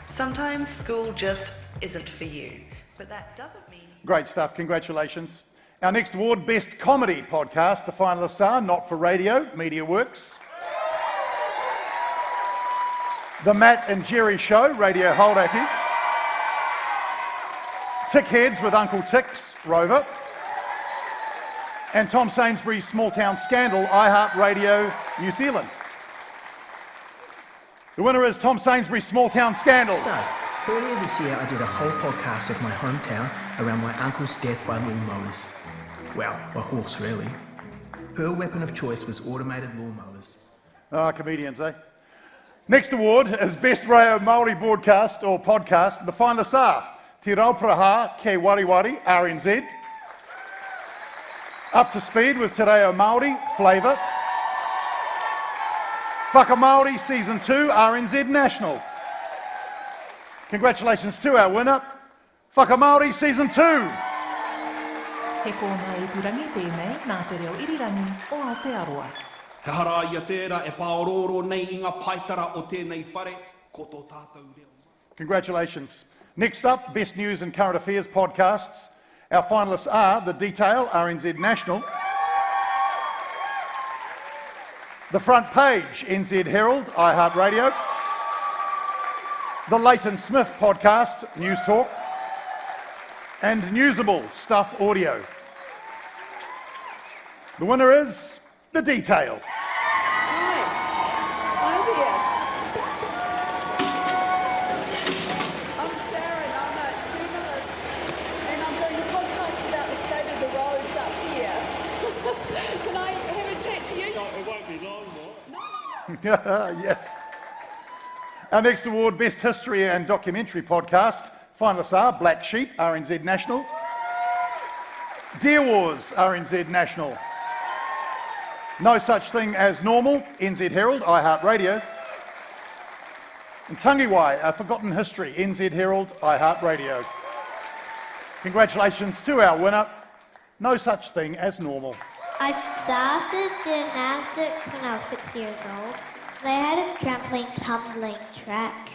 Sometimes school just isn't for you, but that doesn't mean... Great stuff, congratulations. Our next award, Best Comedy Podcast. The finalists are Not for Radio, MediaWorks. The Matt and Jerry Show, Radio Hauraki. Tick Heads with Uncle Tick's, Rover. And Tom Sainsbury's Small Town Scandal, iHeartRadio, New Zealand. The winner is Tom Sainsbury's Small Town Scandal. So, earlier this year I did a whole podcast of my hometown around my uncle's death by lawnmowers. Well, by horse really. Her weapon of choice was automated lawnmowers. Ah, comedians, eh? Next award is Best Reo Māori Broadcast or Podcast. The finalists are Te Rauparaha Ke Wariwari, RNZ. Up to Speed with Te Reo Māori, Flavour. Whakamaori Season 2, RNZ National. Congratulations to our winner, Whakamaori Season 2. He kōna e purangi tēnei nā te reo irirangi o Aotearoa. He hara ia tērā e paororo nei i ngā paitara o tēnei whare, ko tō tātou reo. Congratulations. Next up, Best News and Current Affairs Podcasts. Our finalists are The Detail, RNZ National. The Front Page, NZ Herald, iHeartRadio. The Leighton Smith Podcast, News Talk. And Newsable, Stuff Audio. The winner is The Detail. Hi there. I'm Sharon, I'm a journalist, and I'm doing a podcast about the state of the roads up here. Can I have a chat to you? No, it won't be long, No. Yes. Our next award, Best History and Documentary Podcast. Finalists are Black Sheep, RNZ National. Deer Wars, RNZ National. No Such Thing as Normal, NZ Herald, iHeartRadio. And Tangiwai, A Forgotten History, NZ Herald, iHeartRadio. Congratulations to our winner, No Such Thing as Normal. I started gymnastics when I was 6 years old. They had a trampoline tumbling track,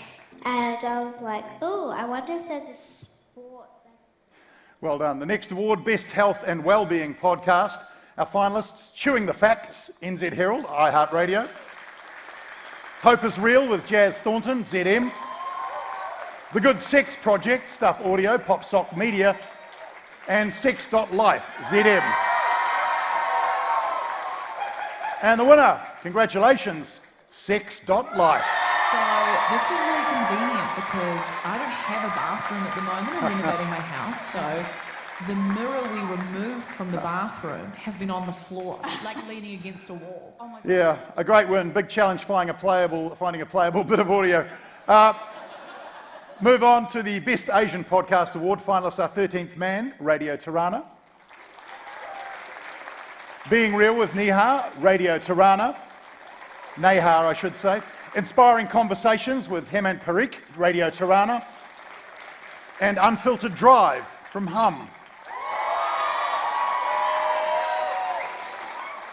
and I was like, oh, I wonder if there's a sport. Well done. The next award, Best Health and Wellbeing Podcast. Our finalists, Chewing the Facts, NZ Herald, iHeartRadio. Hope is Real with Jazz Thornton, ZM. The Good Sex Project, Stuff Audio, Pop Sock Media. And Sex.Life, ZM. And the winner, congratulations, Sex.Life. So this was really convenient because I don't have a bathroom at the moment. I'm renovating my house, so the mirror we removed from the bathroom has been on the floor, like leaning against a wall. Oh my God. Yeah, a great win. Big challenge finding a playable bit of audio. Move on to the Best Asian Podcast Award. Finalists are 13th Man, Radio Tirana. Being Real with Nihar, Radio Tirana. Nehar, I should say. Inspiring Conversations with Hemant Parikh, Radio Tirana. And Unfiltered Drive from Hum.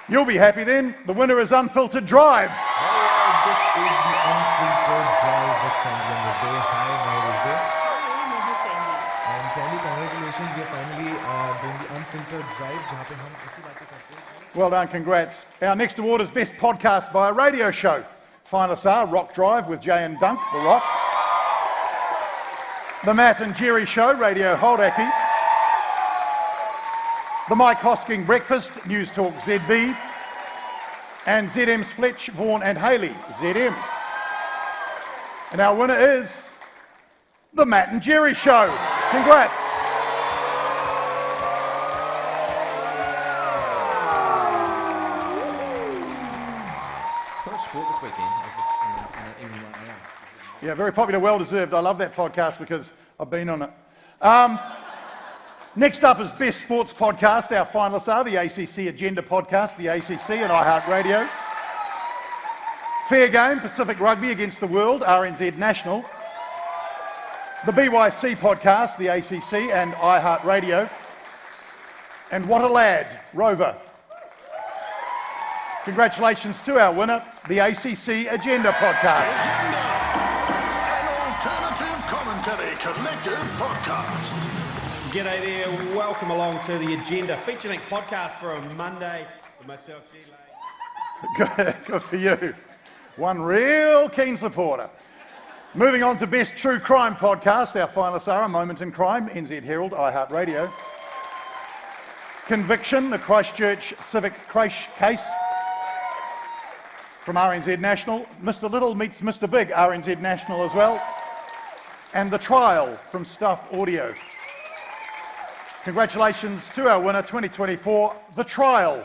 You'll be happy then. The winner is Unfiltered Drive. This is the Unfiltered Drive with Sandy and Wisdom. Hi, my Wisdom. And Sandy, congratulations. We are finally doing the Unfiltered Drive. जहाँ पे हम इसी बात करते हैं. Well done, congrats. Our next award is Best Podcast by a Radio Show. Finalists are Rock Drive with Jay and Dunk, The Rock. The Matt and Jerry Show, Radio Holdaki. The Mike Hosking Breakfast, News Talk ZB. And ZM's Fletch, Vaughan and Haley, ZM. And our winner is The Matt and Jerry Show. Congrats. So much sport this weekend. I was just in right now. Yeah, very popular, well-deserved. I love that podcast because I've been on it. Next up is Best Sports Podcast. Our finalists are the ACC Agenda Podcast, the ACC and iHeartRadio. Fair Game, Pacific Rugby Against the World, RNZ National. The BYC Podcast, the ACC and iHeartRadio. And What a Lad, Rover. Congratulations to our winner, the ACC Agenda Podcast. An alternative commentary collective podcast. G'day there, welcome along to the Agenda feature-length podcast for a Monday with myself, G. Lane. Good for you. One real keen supporter. Moving on to Best True Crime Podcast, our finalists are A Moment in Crime, NZ Herald, iHeartRadio. Conviction, the Christchurch Civic Crash Case from RNZ National. Mr. Little meets Mr. Big, RNZ National as well. And The Trial from Stuff Audio. Congratulations to our winner, 2024, The Trial.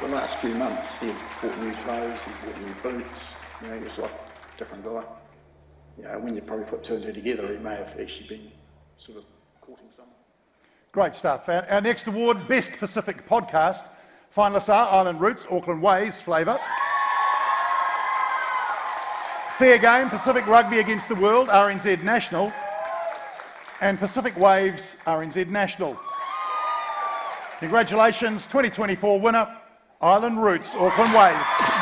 The last few months, he bought new clothes, he bought new boots, he was like a different guy. When you probably put two and two together, he may have actually been sort of courting someone. Great stuff. Our next award, Best Pacific Podcast. Finalists are Island Roots, Auckland Ways, Flavour. Fair Game, Pacific Rugby Against the World, RNZ National. And Pacific Waves, RNZ National. Congratulations, 2024 winner, Island Roots, Auckland Ways.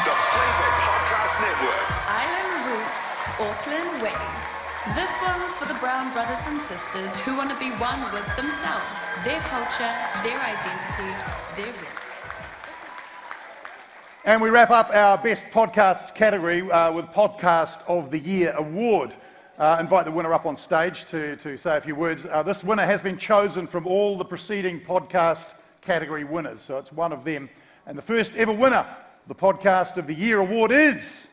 The Flavour Podcast Network. Island Roots, Auckland Ways. This one's for the Brown brothers and sisters who want to be one with themselves, their culture, their identity, their roots. And we wrap up our Best Podcasts category with Podcast of the Year Award. Invite the winner up on stage to say a few words. This winner has been chosen from all the preceding podcast category winners, so it's one of them. And the first ever winner, the Podcast of the Year Award is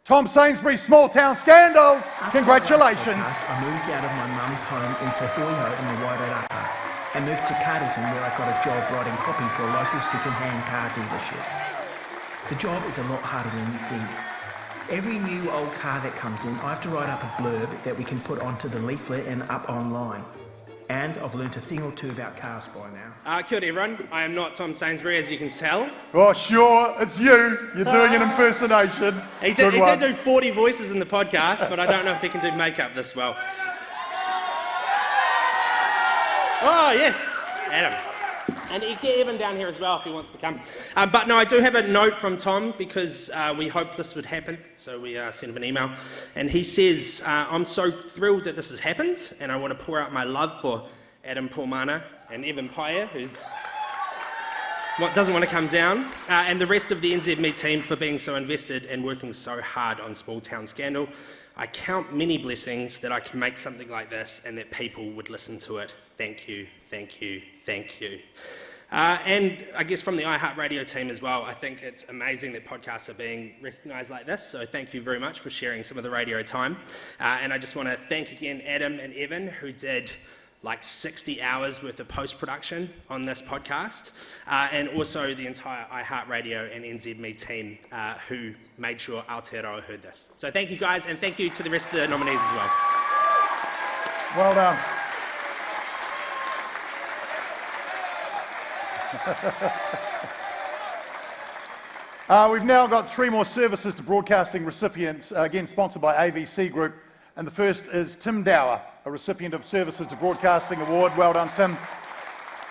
Tom Sainsbury's Small Town Scandal. Congratulations. I moved out of my mum's home into Huiho in the Wairarapa and moved to Carterton where I got a job riding copy for a local second-hand car dealership. The job is a lot harder than you think. Every new old car that comes in, I have to write up a blurb that we can put onto the leaflet and up online. And I've learnt a thing or two about cars by now. Kia ora everyone, I am not Tom Sainsbury, as you can tell. Oh, sure, it's you. You're doing an impersonation. He did do 40 voices in the podcast, but I don't know if he can do makeup this well. Oh, yes, Adam. And you get Evan down here as well if he wants to come. But no, I do have a note from Tom because we hoped this would happen, so we sent him an email. And he says, I'm so thrilled that this has happened, and I want to pour out my love for Adam Paulmana and Evan Paia, who's doesn't want to come down, and the rest of the NZME team for being so invested and working so hard on Small Town Scandal. I count many blessings that I can make something like this and that people would listen to it. Thank you, thank you, thank you. And I guess from the iHeartRadio team as well, I think it's amazing that podcasts are being recognised like this, so thank you very much for sharing some of the radio time. And I just want to thank again Adam and Evan, who did like 60 hours worth of post-production on this podcast, and also the entire iHeartRadio and NZME team who made sure Aotearoa heard this. So thank you guys, and thank you to the rest of the nominees as well. Well done. We've now got 3 more Services to Broadcasting recipients, again sponsored by AVC Group, and the first is Tim Dower, a recipient of Services to Broadcasting Award. Well done, Tim.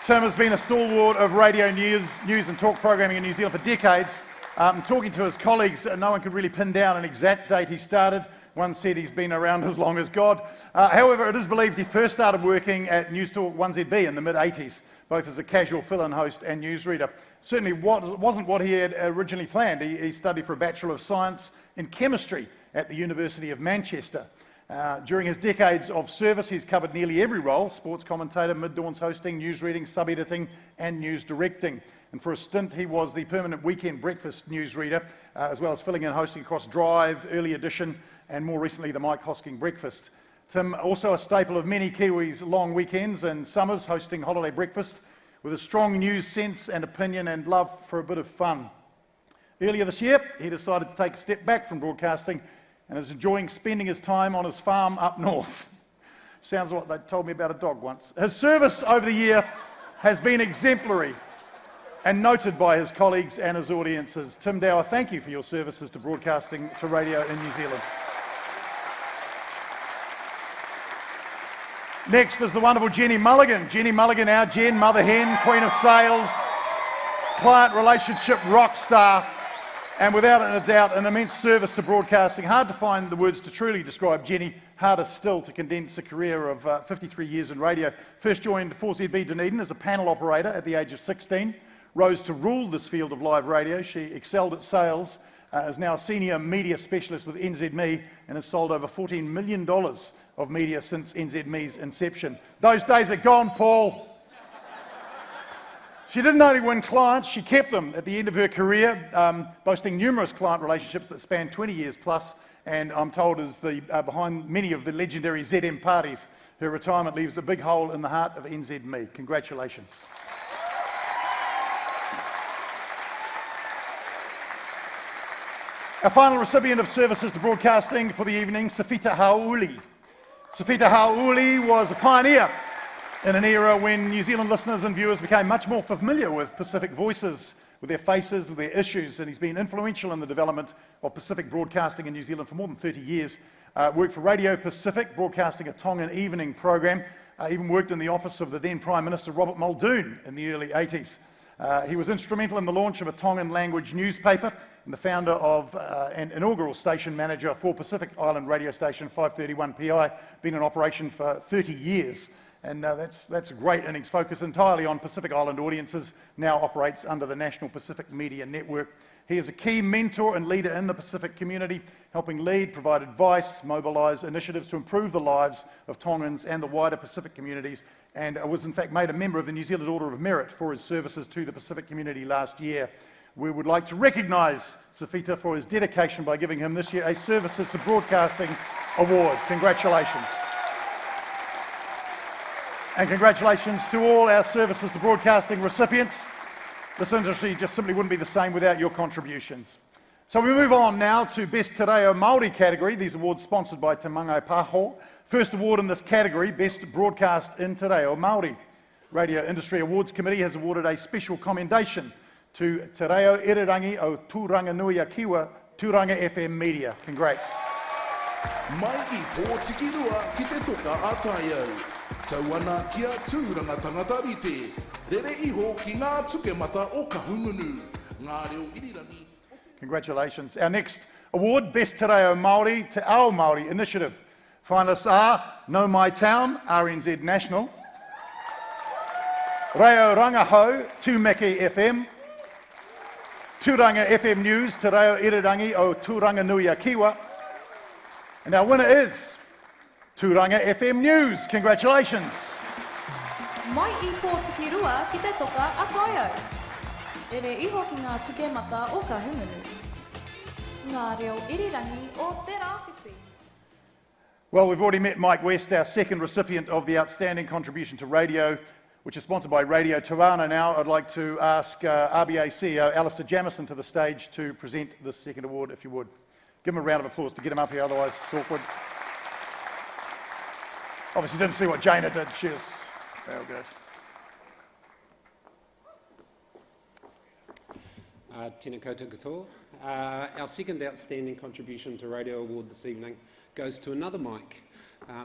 Tim has been a stalwart of radio news and talk programming in New Zealand for decades. Talking to his colleagues, no one could really pin down an exact date he started. One said he's been around as long as God. However, it is believed he first started working at News Talk 1ZB in the mid-80s, both as a casual fill-in host and newsreader. Certainly wasn't what he had originally planned. He studied for a Bachelor of Science in Chemistry at the University of Manchester. During his decades of service, he's covered nearly every role: sports commentator, mid-dawns hosting, news reading, sub-editing, and news directing. And for a stint, he was the permanent weekend breakfast newsreader, as well as filling in hosting across Drive, Early Edition, and more recently, the Mike Hosking Breakfast. Tim, also a staple of many Kiwis' long weekends and summers, hosting Holiday Breakfast, with a strong news sense and opinion and love for a bit of fun. Earlier this year, he decided to take a step back from broadcasting and is enjoying spending his time on his farm up north. Sounds like they told me about a dog once. His service over the year has been exemplary and noted by his colleagues and his audiences. Tim Dower, thank you for your services to broadcasting to radio in New Zealand. Next is the wonderful Jenny Mulligan. Jenny Mulligan, our Jen, mother hen, queen of sales, client relationship rock star, and without a doubt, an immense service to broadcasting. Hard to find the words to truly describe Jenny, harder still to condense a career of 53 years in radio. First joined 4ZB Dunedin as a panel operator at the age of 16, rose to rule this field of live radio. She excelled at sales, is now a senior media specialist with NZME, and has sold over $14 million of media since NZME's inception. Those days are gone, Paul. She didn't only win clients, she kept them at the end of her career, boasting numerous client relationships that span 20 years plus, and I'm told is behind many of the legendary ZM parties. Her retirement leaves a big hole in the heart of NZME. Congratulations. Our final recipient of Services to Broadcasting for the evening, Safita Hauli. Safita Hauli was a pioneer in an era when New Zealand listeners and viewers became much more familiar with Pacific voices, with their faces, with their issues, and he's been influential in the development of Pacific broadcasting in New Zealand for more than 30 years. Worked for Radio Pacific, broadcasting a Tongan evening program. Even worked in the office of the then Prime Minister Robert Muldoon in the early 80s. He was instrumental in the launch of a Tongan language newspaper and the founder of an inaugural station manager for Pacific Island radio station 531 PI, been in operation for 30 years. And that's a great innings, focused entirely on Pacific Island audiences, now operates under the National Pacific Media Network. He is a key mentor and leader in the Pacific community, helping lead, provide advice, mobilise initiatives to improve the lives of Tongans and the wider Pacific communities, and was in fact made a member of the New Zealand Order of Merit for his services to the Pacific community last year. We would like to recognise Safita for his dedication by giving him this year a Services to Broadcasting Award. Congratulations. And congratulations to all our Services to Broadcasting recipients. This industry just simply wouldn't be the same without your contributions. So we move on now to Best Te Reo Māori category. These awards sponsored by Te Mangai Pāho. First award in this category, Best Broadcast in Te Reo Māori. Radio Industry Awards Committee has awarded a special commendation to Te Reo Irirangi o Tūranganuia-Kiwa, Tūranga FM Media. Congrats. Mai I pōtikirua ki te toka ātai au. Tauana kia tūranga tangata rite. Rere iho ki ngā tuke mata o ka hungunu. Ngā reo irirangi. Congratulations. Our next award, Best Te Reo Māori Te Ao Māori Initiative. Finalists are Know My Town, RNZ National, Reo Rangahau, Tūmeke FM, Tūranga FM News, Te Reo Irirangi o Tūranganui-a-Kiwa. And our winner is Tūranga FM News. Congratulations. Mai I pōtiki rua ki te toka a whaiau. E re iho ki ngā tuke mata o ka hungunu. Ngā reo irirangi o te rāwhiti. Well, we've already met Mike West, our second recipient of the Outstanding Contribution to Radio, which is sponsored by Radio Tirana. Now I'd like to ask RBA CEO Alistair Jamieson to the stage to present this second award, if you would. Give him a round of applause to get him up here, otherwise it's awkward. Obviously didn't see what Jana did. She was real good. Tēnā koutou katoa. Our second Outstanding Contribution to Radio Award this evening goes to another Mike,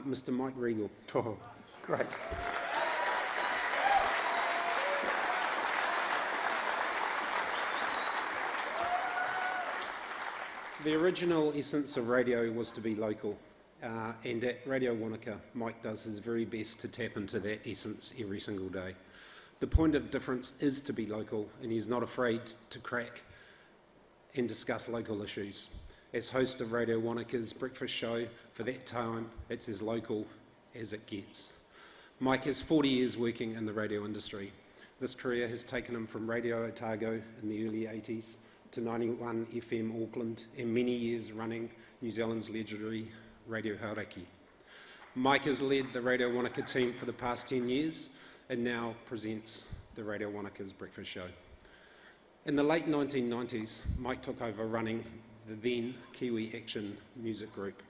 Mr. Mike Regal. Oh, great. The original essence of radio was to be local, and at Radio Wanaka, Mike does his very best to tap into that essence every single day. The point of difference is to be local, and he's not afraid to crack and discuss local issues. As host of Radio Wanaka's breakfast show, for that time, it's as local as it gets. Mike has 40 years working in the radio industry. This career has taken him from Radio Otago in the early 80s to 91 FM Auckland, and many years running New Zealand's legendary Radio Hauraki. Mike has led the Radio Wanaka team for the past 10 years and now presents the Radio Wanaka's breakfast show. In the late 1990s, Mike took over running the then Kiwi Action Music Group,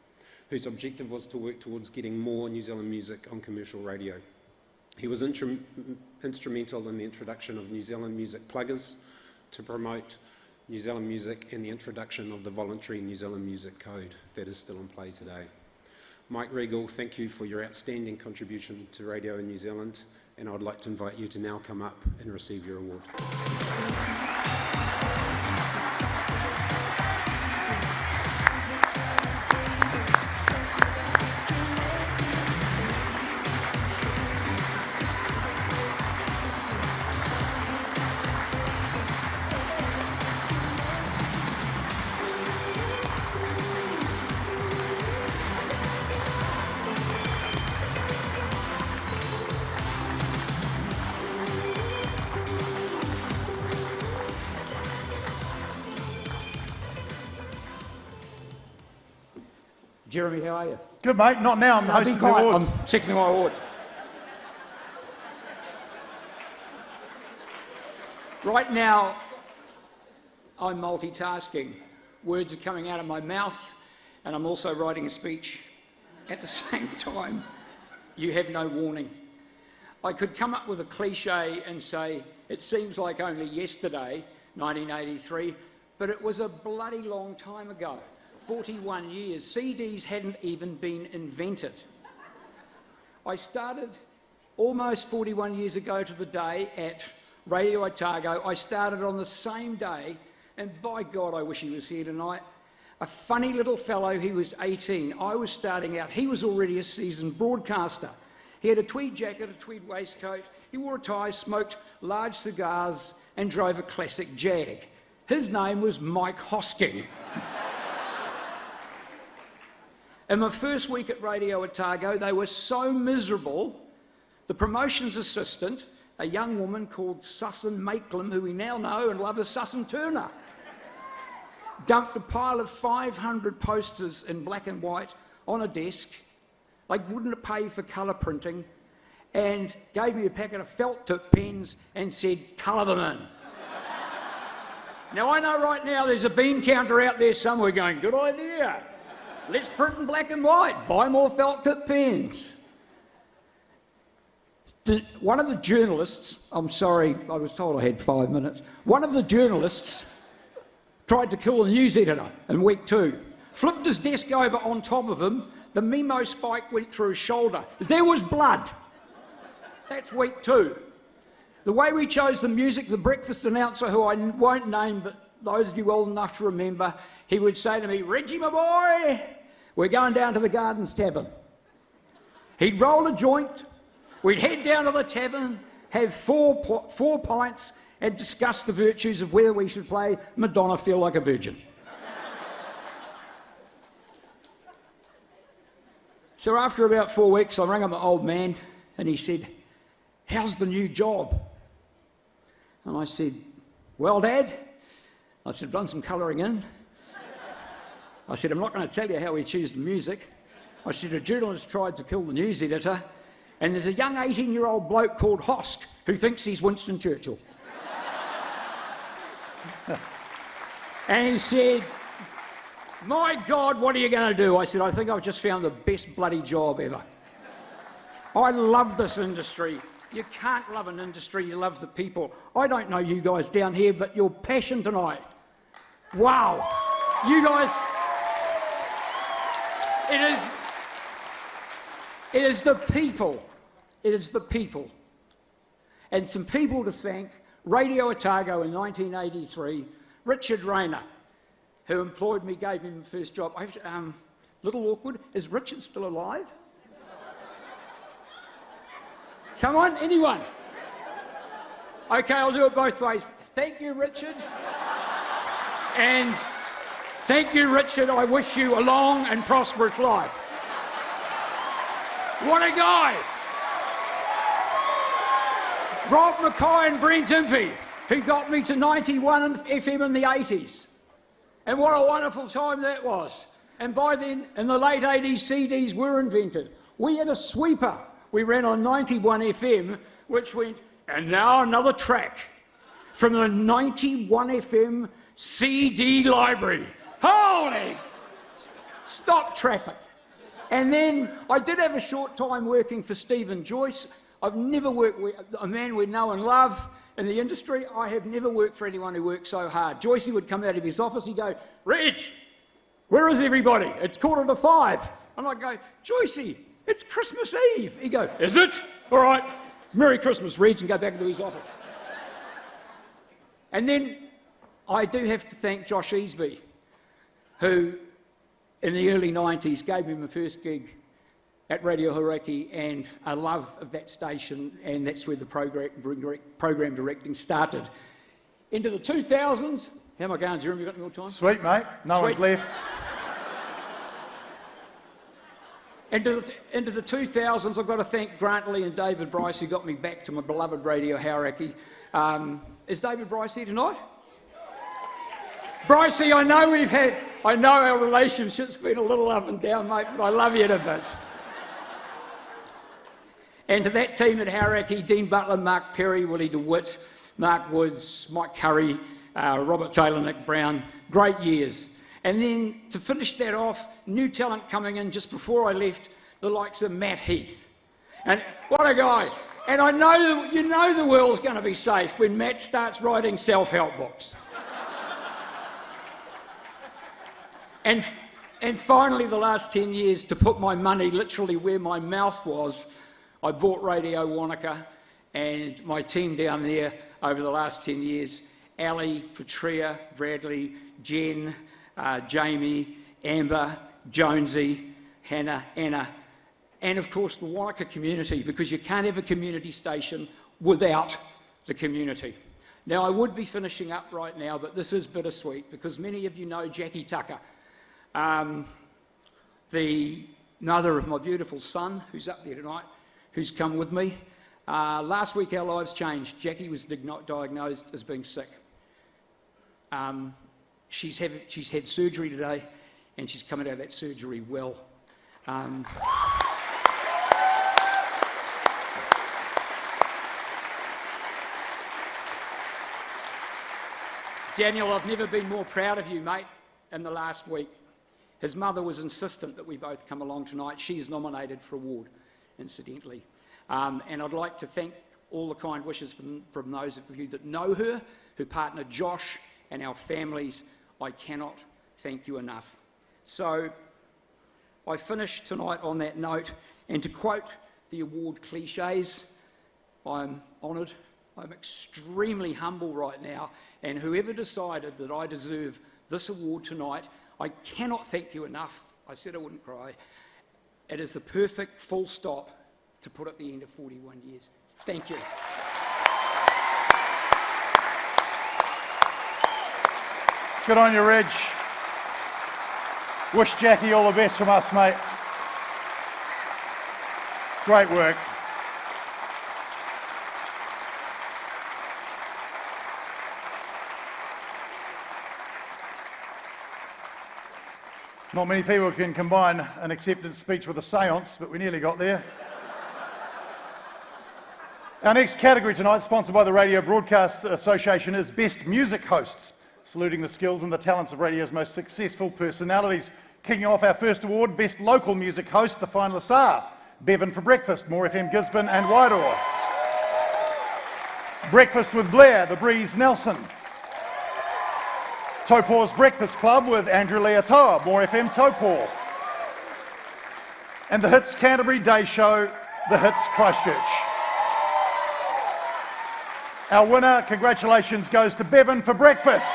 whose objective was to work towards getting more New Zealand music on commercial radio. He was instrumental in the introduction of New Zealand Music Pluggers to promote New Zealand music and the introduction of the voluntary New Zealand Music Code that is still in play today. Mike Regal, thank you for your outstanding contribution to radio in New Zealand, and I would like to invite you to now come up and receive your award. Jeremy, how are you? Good, mate. Not now. I'm hosting the awards. I'm accepting my award. Right now, I'm multitasking. Words are coming out of my mouth, and I'm also writing a speech at the same time. You have no warning. I could come up with a cliche and say, it seems like only yesterday, 1983, but it was a bloody long time ago. 41 years. CDs hadn't even been invented. I started almost 41 years ago to the day at Radio Otago. I started on the same day, and by God, I wish he was here tonight. A funny little fellow, he was 18. I was starting out. He was already a seasoned broadcaster. He had a tweed jacket, a tweed waistcoat. He wore a tie, smoked large cigars, and drove a classic Jag. His name was Mike Hosking. In my first week at Radio Otago, they were so miserable, the promotions assistant, a young woman called Susan Maitland, who we now know and love as Susan Turner, dumped a pile of 500 posters in black and white on a desk. They wouldn't pay for colour printing, and gave me a packet of felt tip pens and said, colour them in. Now, I know right now there's a bean counter out there somewhere going, good idea. Let's print in black and white. Buy more felt tip pens. One of the journalists, I'm sorry, I was told I had 5 minutes. One of the journalists tried to kill the news editor in week 2. Flipped his desk over on top of him. The Memo spike went through his shoulder. There was blood. That's week 2. The way we chose the music, the breakfast announcer, who I won't name, but those of you old enough to remember, he would say to me, Reggie, my boy, we're going down to the Gardens Tavern. He'd roll a joint, we'd head down to the tavern, have four pints, and discuss the virtues of whether we should play Madonna Feel Like a Virgin. So after about 4 weeks, I rang up my old man and he said, "How's the new job?" And I said, "Well, Dad," I said, "I've done some colouring in." I said, "I'm not going to tell you how we choose the music." I said, "A journalist tried to kill the news editor, and there's a young 18-year-old bloke called Hosk who thinks he's Winston Churchill." And he said, "My God, what are you going to do?" I said, "I think I've just found the best bloody job ever. I love this industry. You can't love an industry, you love the people. I don't know you guys down here, but your passion tonight, wow. You guys, it is the people. It is the people. And some people to thank: Radio Otago in 1983, Richard Rayner, who employed me, gave him the first job. Little awkward, is Richard still alive? Someone? Anyone? Okay, I'll do it both ways. Thank you, Richard. And thank you, Richard. I wish you a long and prosperous life. What a guy! Rob Mackay and Brent Impey, who got me to 91 FM in the 80s. And what a wonderful time that was. And by then, in the late 80s, CDs were invented. We had a sweeper. We ran on 91 FM, which went, and now another track from the 91 FM CD library. Holy! Stop traffic. And then I did have a short time working for Stephen Joyce. I've never worked with a man we know and love in the industry. I have never worked for anyone who worked so hard. Joycey would come out of his office, he'd go, "Reg, where is everybody? It's 4:45. And I'd go, "Joycey, it's Christmas Eve." He'd go, "Is it? All right, Merry Christmas, Reg," and go back into his office. And then I do have to thank Josh Easby, who in the early 90s gave me my first gig at Radio Hauraki and a love of that station, and that's where the program directing started. Into the 2000s, how am I going, Jeremy? You got any more time? Sweet, mate. No one's left. Into the 2000s, I've got to thank Grant Lee and David Bryce, who got me back to my beloved Radio Hauraki. Is David Bryce here tonight? Brycey, I know our relationship's been a little up and down, mate, but I love you to bits. And to that team at Hauraki, Dean Butler, Mark Perry, Willie DeWitt, Mark Woods, Mike Curry, Robert Taylor, Nick Brown, great years. And then to finish that off, new talent coming in just before I left, the likes of Matt Heath. And what a guy. And I know, you know the world's going to be safe when Matt starts writing self-help books. And finally, the last 10 years, to put my money literally where my mouth was, I bought Radio Wanaka, and my team down there over the last 10 years, Ali, Patria, Bradley, Jen, Jamie, Amber, Jonesy, Hannah, Anna, and of course the Wanaka community, because you can't have a community station without the community. Now, I would be finishing up right now, but this is bittersweet because many of you know Jackie Tucker, the mother of my beautiful son, who's up there tonight, who's come with me. Last week our lives changed. Jackie was diagnosed as being sick. She's had surgery today, and she's coming out of that surgery well. Daniel, I've never been more proud of you, mate, in the last week. His mother was insistent that we both come along tonight. She is nominated for an award, incidentally. And I'd like to thank all the kind wishes from those of you that know her, her partner Josh, and our families. I cannot thank you enough. So I finish tonight on that note, and to quote the award cliches, I'm honoured, I'm extremely humble right now, and whoever decided that I deserve this award tonight, I cannot thank you enough. I said I wouldn't cry. It is the perfect full stop to put at the end of 41 years. Thank you. Good on you, Reg. Wish Jackie all the best from us, mate. Great work. Not many people can combine an acceptance speech with a séance, but we nearly got there. Our next category tonight, sponsored by the Radio Broadcast Association, is Best Music Hosts, saluting the skills and the talents of radio's most successful personalities. Kicking off our first award, Best Local Music Host, the finalists are Bevan for Breakfast, More FM Gisborne and Wairoa. Breakfast with Blair, The Breeze Nelson. Taupō's Breakfast Club with Andrew Leotoa, More FM Taupō. And the Hits Canterbury Day Show, The Hits Christchurch. Our winner, congratulations, goes to Bevan for Breakfast.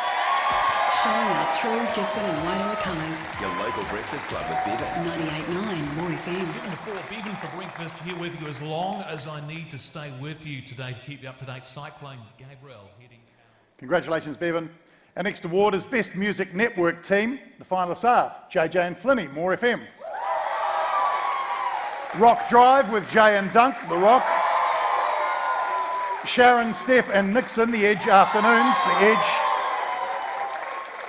Showing our true Gisborne and Wairoa colours. Your local breakfast club with Bevan. 98.9 More FM. 7 to 4, Bevan for Breakfast, here with you as long as I need to stay with you today to keep you up to date. Cyclone Gabriel heading. Congratulations, Bevan. Our next award is Best Music Network Team. The finalists are JJ and Flinny, More FM. Rock Drive with Jay and Dunk, The Rock. Sharon, Steph and Nixon, The Edge Afternoons, The Edge.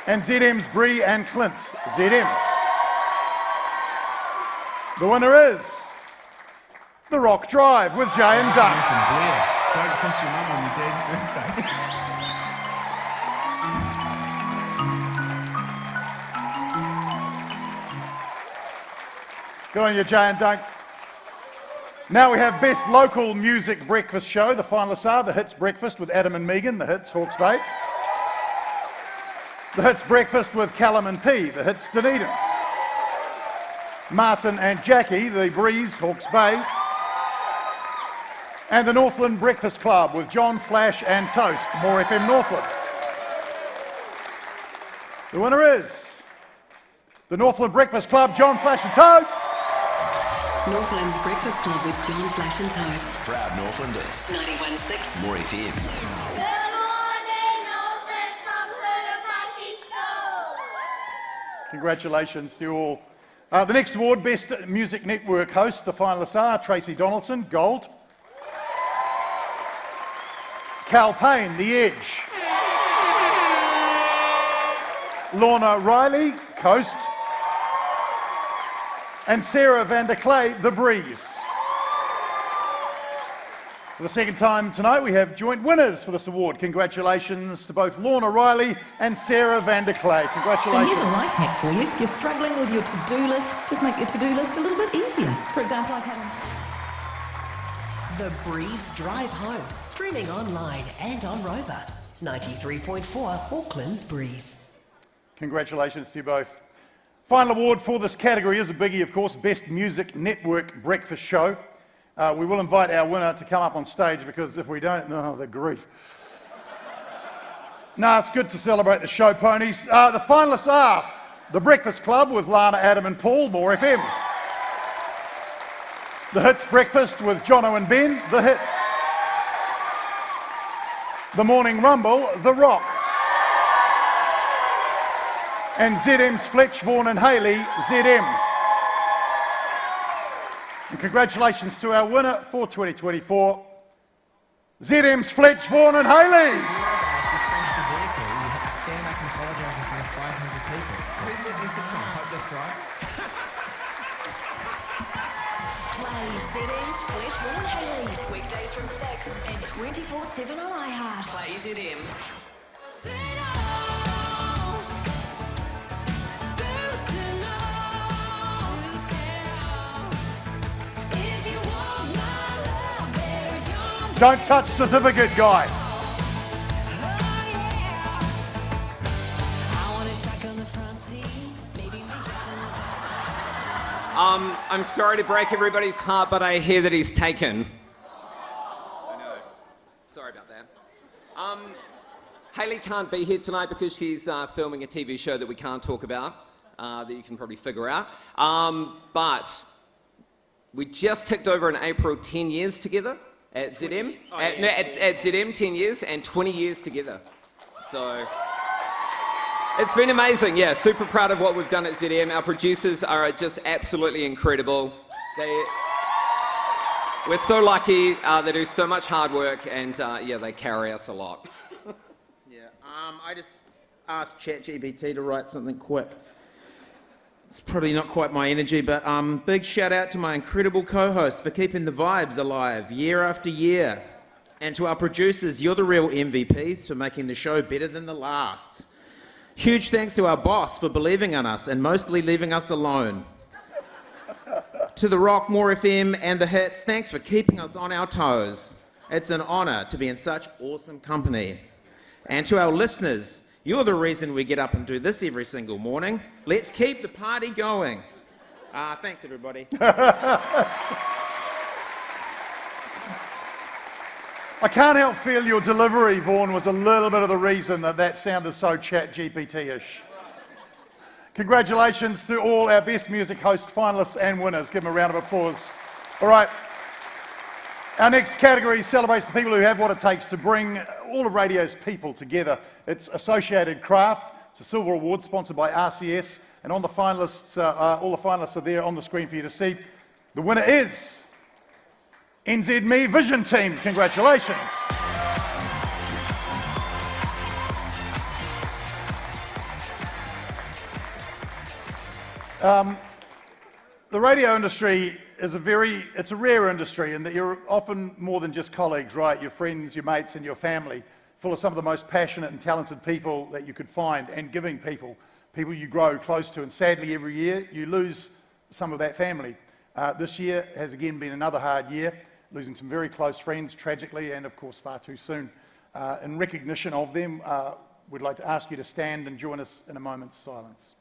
And ZM's Bree and Clint, ZM. The winner is The Rock Drive with Jay and Dunk. Don't kiss your mum on your dad's birthday. Good on you, Jay and Dunk. Now we have Best Local Music Breakfast Show. The finalists are The Hits Breakfast with Adam and Megan, The Hits Hawke's Bay. The Hits Breakfast with Callum and P, The Hits Dunedin. Martin and Jackie, The Breeze Hawke's Bay. And the Northland Breakfast Club with John, Flash and Toast, More FM Northland. The winner is the Northland Breakfast Club, John, Flash and Toast. Northland's Breakfast Club with John, Flash and Toast. Proud Northlanders. 91.6 More FM. Congratulations to you all. The next award, Best Music Network Host. The finalists are Tracy Donaldson, Gold. Cal Payne, The Edge. Lorna Riley, Coast. And Sarah van der Clay, The Breeze. For the second time tonight, we have joint winners for this award. Congratulations to both Lorna Riley and Sarah van der Clay. Congratulations. And here's a life hack for you. If you're struggling with your to-do list, just make your to-do list a little bit easier. For example, I've had The Breeze Drive Home, streaming online and on Rover. 93.4 Auckland's Breeze. Congratulations to you both. Final award for this category is a biggie, of course, Best Music Network Breakfast Show. We will invite our winner to come up on stage because if we don't, the grief. No, it's good to celebrate the show ponies. The finalists are The Breakfast Club with Lana, Adam and Paul, More FM. The Hits Breakfast with Jono and Ben, The Hits. The Morning Rumble, The Rock. And ZM's Fletch, Vaughan and Haley, ZM. And congratulations to our winner for 2024, ZM's Fletch, Vaughan and Haley. If you crashed a vehicle, you have to stand up and apologise in front of 500 people. Who's that message from? Hopeless Drive? Play ZM's Flesh, Vaughan and Haley. Weekdays from 6 and 24/7 on iHeart. Play ZM. Don't touch certificate, guy. I'm sorry to break everybody's heart, but I hear that he's taken. I know. Sorry about that. Hayley can't be here tonight because she's filming a TV show that we can't talk about, that you can probably figure out. But we just ticked over in April 10 years together at ZM. At ZM, 10 years and 20 years together. So It's been amazing, yeah. Super proud of what we've done at ZM. Our producers are just absolutely incredible. We're so lucky. They do so much hard work, and yeah, they carry us a lot. I just asked ChatGPT to write something quick. It's probably not quite my energy, but big shout out to my incredible co-hosts for keeping the vibes alive year after year. And to our producers, you're the real MVPs for making the show better than the last. Huge thanks to our boss for believing in us and mostly leaving us alone. To the Rock, More FM and the Hits, thanks for keeping us on our toes. It's an honour to be in such awesome company. And to our listeners, you're the reason we get up and do this every single morning. Let's keep the party going. Thanks, everybody. I can't help feel your delivery, Vaughan, was a little bit of the reason that sounded so Chat-GPT-ish. Congratulations to all our Best Music Host finalists and winners. Give them a round of applause. All right. Our next category celebrates the people who have what it takes to bring all of radio's people together. It's Associated Craft. It's a silver award sponsored by RCS. And on the finalists, all the finalists are there on the screen for you to see. The winner is NZME Vision Team. Congratulations. The radio industry is it's a rare industry in that you're often more than just colleagues, right? Your friends, your mates and your family, full of some of the most passionate and talented people that you could find, and giving people you grow close to. And sadly, every year you lose some of that family. This year has again been another hard year, losing some very close friends tragically and of course far too soon. In recognition of them, we'd like to ask you to stand and join us in a moment's silence.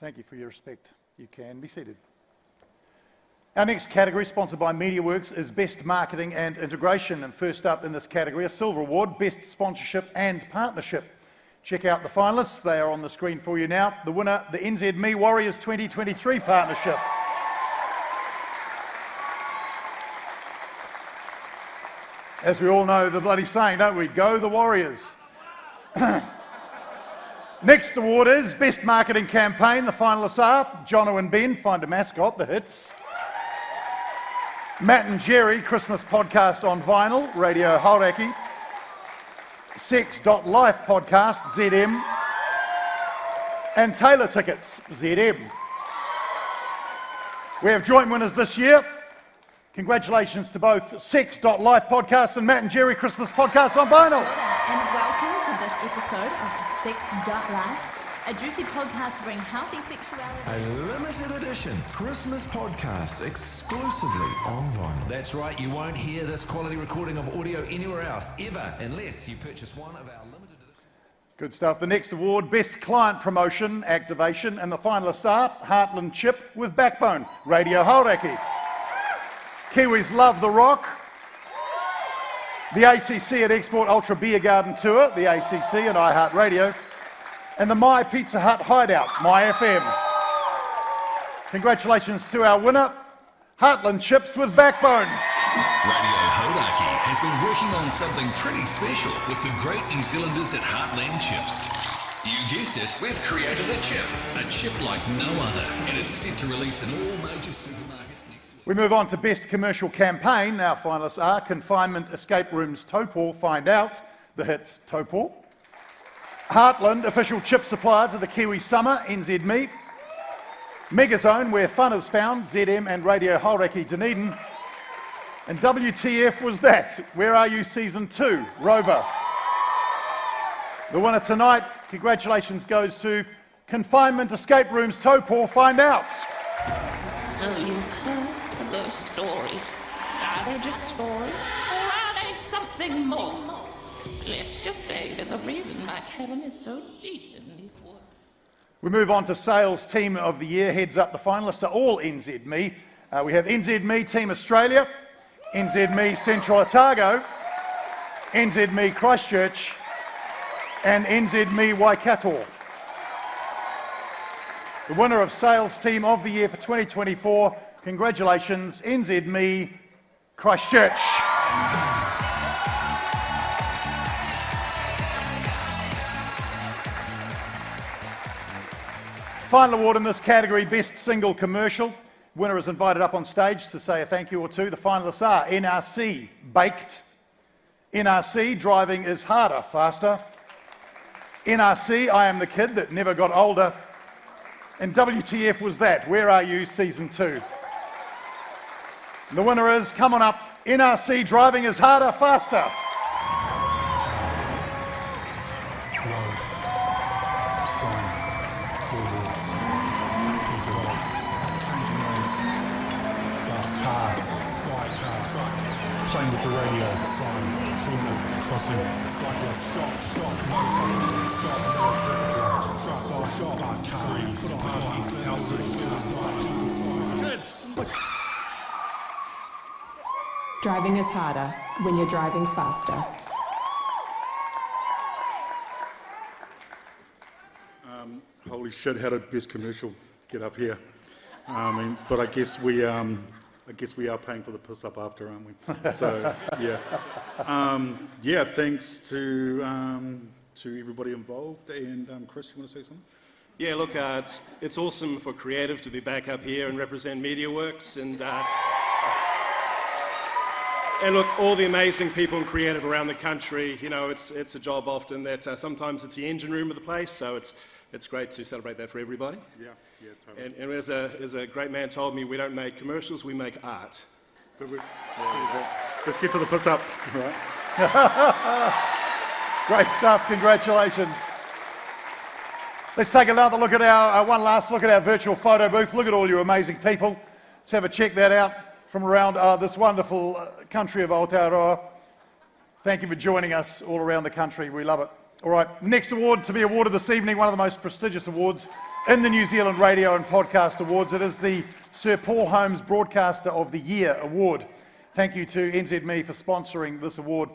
Thank you for your respect. You can be seated. Our next category, sponsored by MediaWorks, is Best Marketing and Integration. And first up in this category, a silver award, Best Sponsorship and Partnership. Check out the finalists. They are on the screen for you now. The winner, the NZME Warriors 2023 partnership. As we all know the bloody saying, don't we? Go the Warriors. Next award is Best Marketing Campaign. The finalists are Jono and Ben, Find a Mascot, The Hits. Matt and Jerry, Christmas Podcast on Vinyl, Radio Hauraki. Sex.life Podcast, ZM. And Taylor Tickets, ZM. We have joint winners this year. Congratulations to both Sex.life Podcast and Matt and Jerry Christmas Podcast on Vinyl. And welcome to this episode of Sex.life, a juicy podcast to bring healthy sexuality. A limited edition Christmas podcast exclusively on vinyl. That's right, you won't hear this quality recording of audio anywhere else, ever, unless you purchase one of our limited edition. Good stuff. The next award, Best Client Promotion Activation, and the finalists are Heartland Chip with Backbone, Radio Hauraki. Kiwis love the rock. The ACC at Export Ultra Beer Garden Tour, the ACC and iHeartRadio, and the My Pizza Hut Hideout, My FM. Congratulations to our winner, Heartland Chips with Backbone. Radio Hauraki has been working on something pretty special with the great New Zealanders at Heartland Chips. You guessed it, we've created a chip like no other, and it's set to release in all major supermarkets next week. We move on to Best Commercial Campaign. Our finalists are Confinement Escape Rooms Taupō, Find Out, The Hits Taupō. Heartland, official chip supplier to the Kiwi Summer, NZME. Megazone, where fun is found, ZM and Radio Hauraki Dunedin. And WTF was that? Where Are You Season 2, Rover. The winner tonight, congratulations, goes to Confinement Escape Rooms Taupo. Find out. So you've heard those stories. Are they just stories? Or are they something more? Let's just say there's a reason my cabin is so deep in these woods. We move on to Sales Team of the Year. Heads up, the finalists are all NZME. We have NZME Team Australia, NZME Central Otago, NZME Christchurch, and NZME Waikato. The winner of Sales Team of the Year for 2024, congratulations, NZME Christchurch. Final award in this category, Best Single Commercial. Winner is invited up on stage to say a thank you or two. The finalists are NRC, Baked. NRC, Driving is Harder, Faster. NRC, I Am the Kid That Never Got Older. And WTF was that? Where Are You Season 2? And the winner is, come on up, NRC, Driving is Harder, Faster. Road, sign, billboards, people, changing lanes, bus, car, bike, truck, playing with the radio, sign, people, crossing, cyclist, shop, motorcycle, shop, yellow traffic light, truck, shop, bus, trees, parking, houses, kids. Driving is harder when you're driving faster. Holy shit! How did Best Commercial get up here? But I guess we are paying for the piss up after, aren't we? So yeah, yeah. Thanks to everybody involved. And Chris, you want to say something? Yeah, look, it's awesome for Creative to be back up here and represent MediaWorks, and look, all the amazing people in Creative around the country. You know, it's a job often that sometimes it's the engine room of the place, so it's great to celebrate that for everybody. Yeah, totally. And as a great man told me, we don't make commercials, we make art. Let's get to the piss up. Right. Great stuff. Congratulations. Let's take another look at one last look at our virtual photo booth. Look at all your amazing people. Let's have a check that out from around this wonderful country of Aotearoa. Thank you for joining us all around the country. We love it. All right, next award to be awarded this evening, one of the most prestigious awards in the New Zealand Radio and Podcast Awards. It is the Sir Paul Holmes Broadcaster of the Year Award. Thank you to NZME for sponsoring this award.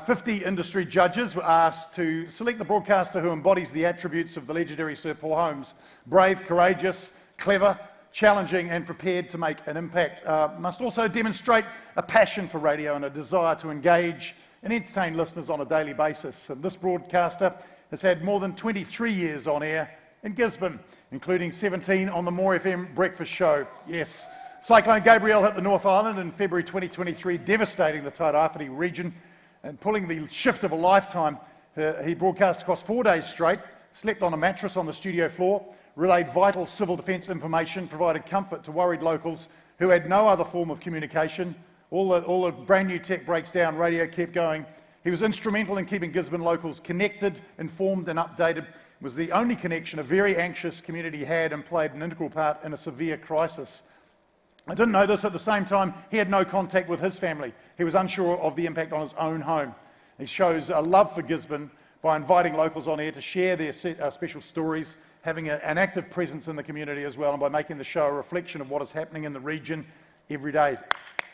50 industry judges were asked to select the broadcaster who embodies the attributes of the legendary Sir Paul Holmes. Brave, courageous, clever, challenging and prepared to make an impact. Must also demonstrate a passion for radio and a desire to engage and entertain listeners on a daily basis. And this broadcaster has had more than 23 years on air in Gisborne, including 17 on the More FM breakfast show. Yes, Cyclone Gabrielle hit the North Island in February 2023, devastating the Tairāwhiti region and pulling the shift of a lifetime. He broadcast across 4 days straight, slept on a mattress on the studio floor, relayed vital civil defence information, provided comfort to worried locals who had no other form of communication. All the brand new tech breaks down, radio kept going. He was instrumental in keeping Gisborne locals connected, informed and updated. It was the only connection a very anxious community had and played an integral part in a severe crisis. I didn't know this. At the same time, he had no contact with his family. He was unsure of the impact on his own home. He shows a love for Gisborne by inviting locals on air to share their special stories, having an active presence in the community as well, and by making the show a reflection of what is happening in the region every day.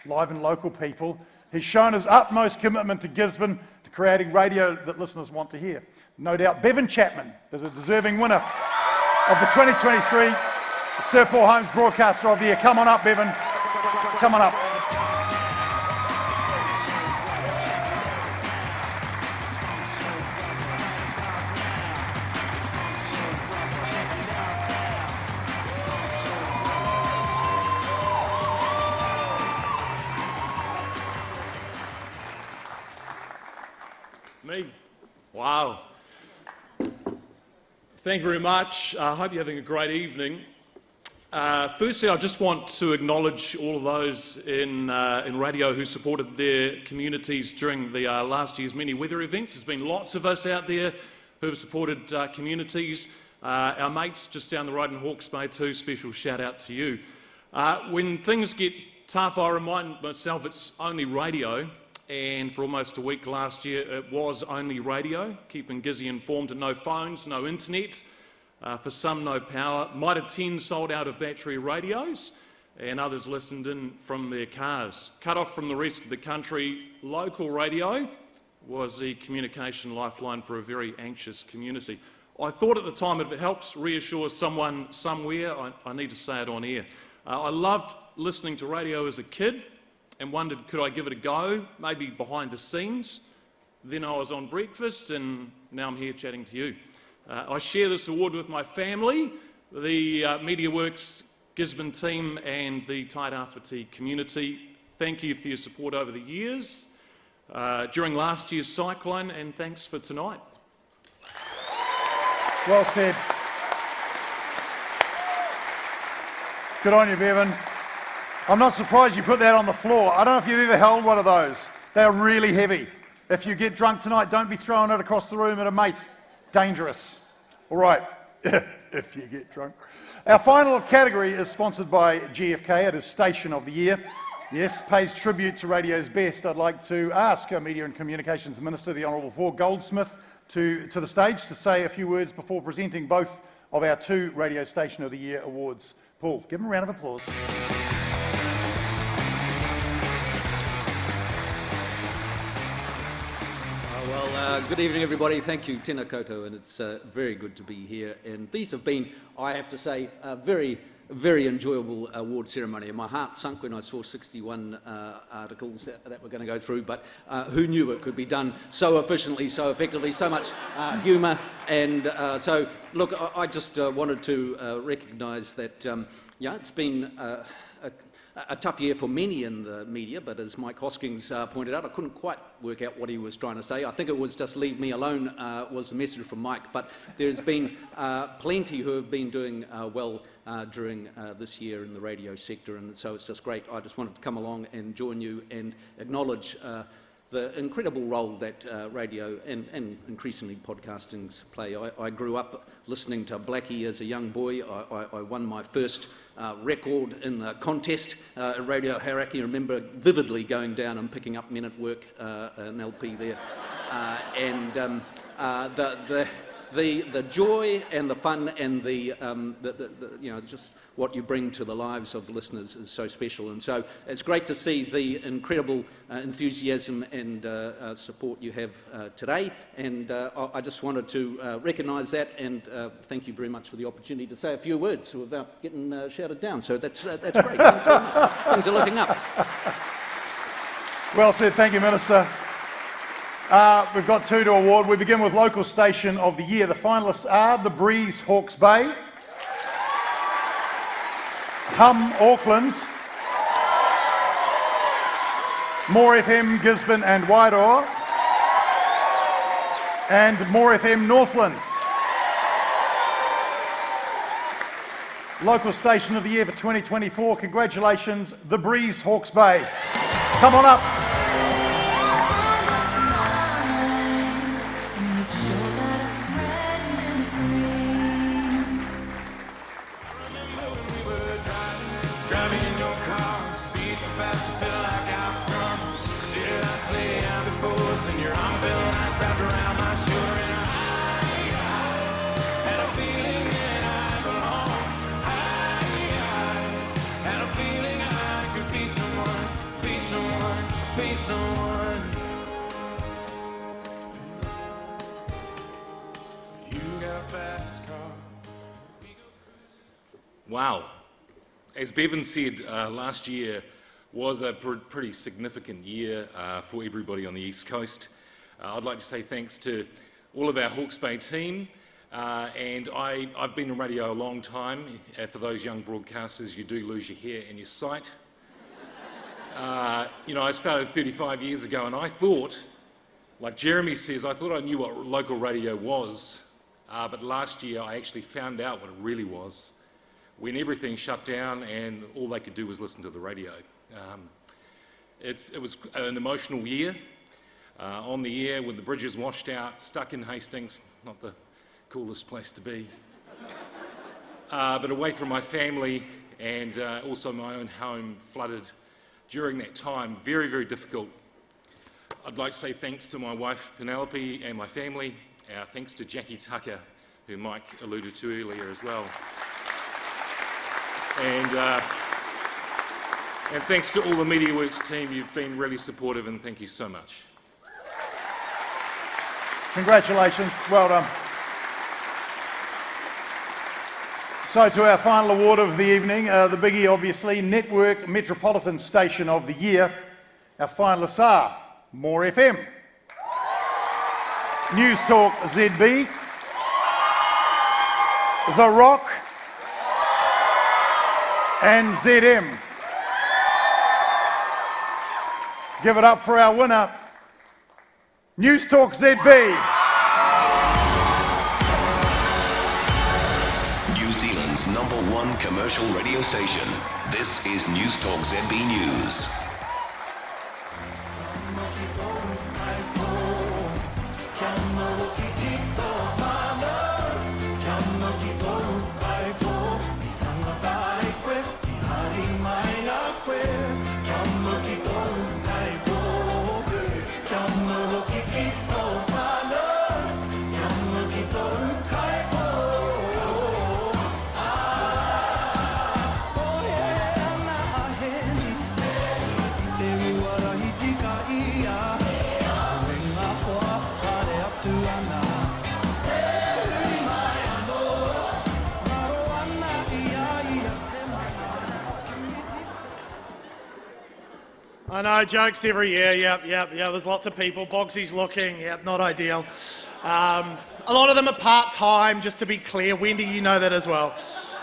Live and local people. He's shown his utmost commitment to Gisborne, to creating radio that listeners want to hear. No doubt Bevan Chapman is a deserving winner of the 2023 Sir Paul Holmes Broadcaster of the Year. Come on up, Bevan. Come on up. Me? Wow. Thank you very much. I hope you're having a great evening. Firstly, I just want to acknowledge all of those in radio who supported their communities during the last year's many weather events. There's been lots of us out there who have supported communities. Our mates just down the road in Hawke's Bay too, special shout out to you. When things get tough, I remind myself it's only radio, and for almost a week last year it was only radio, keeping Gizzy informed, and no phones, no internet. For some, no power. Mitre 10 sold out of battery radios, and others listened in from their cars. Cut off from the rest of the country, local radio was the communication lifeline for a very anxious community. I thought at the time, if it helps reassure someone somewhere, I need to say it on air. I loved listening to radio as a kid and wondered, could I give it a go, maybe behind the scenes? Then I was on breakfast, and now I'm here chatting to you. I share this award with my family, the MediaWorks Gisborne team and the Tairāwhiti community. Thank you for your support over the years, during last year's cyclone, and thanks for tonight. Well said. Good on you, Bevan. I'm not surprised you put that on the floor. I don't know if you've ever held one of those. They're really heavy. If you get drunk tonight, don't be throwing it across the room at a mate. Dangerous. All right, if you get drunk. Our final category is sponsored by GFK. It is Station of the Year. Yes, pays tribute to radio's best. I'd like to ask our Media and Communications Minister, the Honourable Paul Goldsmith, to the stage to say a few words before presenting both of our 2 Radio Station of the Year awards. Paul, give him a round of applause. Good evening, everybody. Thank you, tēnā koutou, and it's very good to be here. And these have been, I have to say, a very, very enjoyable award ceremony. And my heart sunk when I saw 61 articles that were going to go through, but who knew it could be done so efficiently, so effectively, so much humour. And so, look, I just wanted to recognise that, yeah, it's been a tough year for many in the media, but as Mike Hoskins pointed out, I couldn't quite work out what he was trying to say. I think it was just leave me alone was the message from Mike, but there's been plenty who have been doing well during this year in the radio sector, and so it's just great. I just wanted to come along and join you and acknowledge the incredible role that radio and increasingly podcastings play. I grew up listening to Blackie as a young boy. I won my first record in the contest at Radio Hauraki. I remember vividly going down and picking up Men at Work, an LP there. The joy and the fun and the you know, just what you bring to the lives of the listeners is so special, and so it's great to see the incredible enthusiasm and support you have today, and I just wanted to recognise that and thank you very much for the opportunity to say a few words without getting shouted down. So that's great. Thanks very much. Things are looking up. Well said. Thank you, Minister. We've got 2 to award. We begin with Local Station of the Year. The finalists are The Breeze, Hawke's Bay, Hum, Auckland, More FM, Gisborne and Wairoa, and More FM, Northland. Local Station of the Year for 2024. Congratulations, The Breeze, Hawke's Bay. Come on up. Wow. As Bevan said, last year was a pretty significant year for everybody on the East Coast. I'd like to say thanks to all of our Hawke's Bay team, and I've been in radio a long time. For those young broadcasters, you do lose your hair and your sight. You know, I started 35 years ago, and I thought, like Jeremy says, I thought I knew what local radio was but last year I actually found out what it really was when everything shut down and all they could do was listen to the radio. It was an emotional year. On the air, when the bridges washed out, stuck in Hastings, not the coolest place to be, but away from my family and also my own home flooded during that time. Very, very difficult. I'd like to say thanks to my wife Penelope and my family. Thanks to Jackie Tucker, who Mike alluded to earlier as well. And thanks to all the MediaWorks team. You've been really supportive, and thank you so much. Congratulations, well done. So to our final award of the evening, the biggie obviously, Network Metropolitan Station of the Year. Our finalists are More FM, News Talk ZB, The Rock, and ZM. Give it up for our winner, News Talk ZB. New Zealand's #1 commercial radio station. This is News Talk ZB News. I know, jokes every year, yep, there's lots of people. Bogsy's looking, yep, not ideal. A lot of them are part-time, just to be clear. Wendy, you know that as well.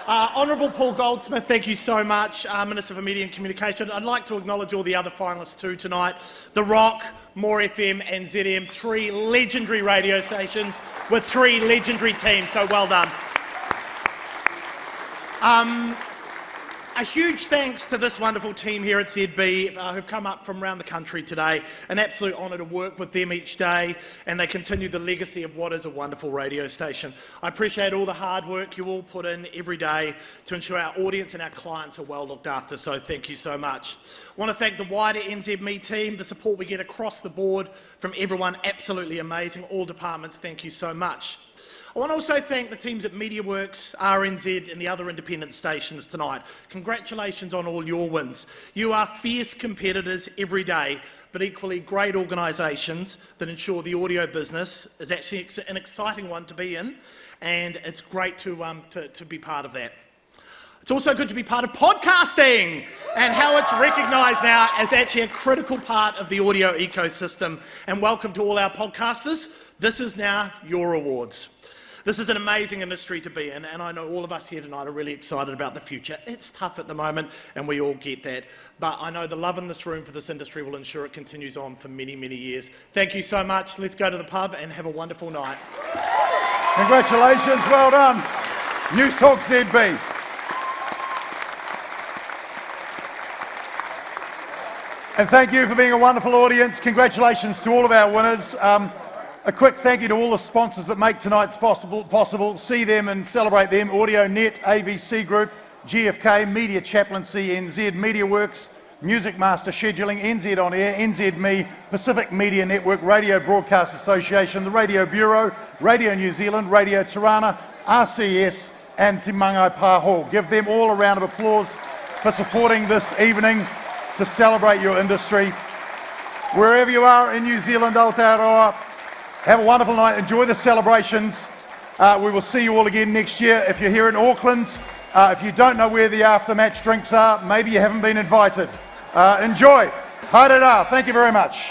Honourable Paul Goldsmith, thank you so much, Minister for Media and Communication. I'd like to acknowledge all the other finalists too tonight. The Rock, More FM and ZM, 3 legendary radio stations with 3 legendary teams, so well done. A huge thanks to this wonderful team here at ZB who've come up from around the country today. An absolute honour to work with them each day, and they continue the legacy of what is a wonderful radio station. I appreciate all the hard work you all put in every day to ensure our audience and our clients are well looked after, so thank you so much. I want to thank the wider NZME team, the support we get across the board from everyone, absolutely amazing. All departments, thank you so much. I want to also thank the teams at MediaWorks, RNZ and the other independent stations tonight. Congratulations on all your wins. You are fierce competitors every day, but equally great organisations that ensure the audio business is actually an exciting one to be in, and it's great to be part of that. It's also good to be part of podcasting and how it's recognised now as actually a critical part of the audio ecosystem. And welcome to all our podcasters. This is now your awards. This is an amazing industry to be in, and I know all of us here tonight are really excited about the future. It's tough at the moment, and we all get that. But I know the love in this room for this industry will ensure it continues on for many, many years. Thank you so much. Let's go to the pub and have a wonderful night. Congratulations, well done. News Talk ZB. And thank you for being a wonderful audience. Congratulations to all of our winners. A quick thank you to all the sponsors that make tonight's possible. See them and celebrate them. AudioNet, AVC Group, GFK, Media Chaplaincy, NZ, MediaWorks, Music Master Scheduling, NZ On Air, NZME, Pacific Media Network, Radio Broadcast Association, the Radio Bureau, Radio New Zealand, Radio Tirana, RCS and Te Mangai Pāho. Give them all a round of applause for supporting this evening to celebrate your industry. Wherever you are in New Zealand, Aotearoa, have a wonderful night. Enjoy the celebrations. We will see you all again next year. If you're here in Auckland, if you don't know where the after-match drinks are, maybe you haven't been invited. Enjoy. Haere rā. Thank you very much.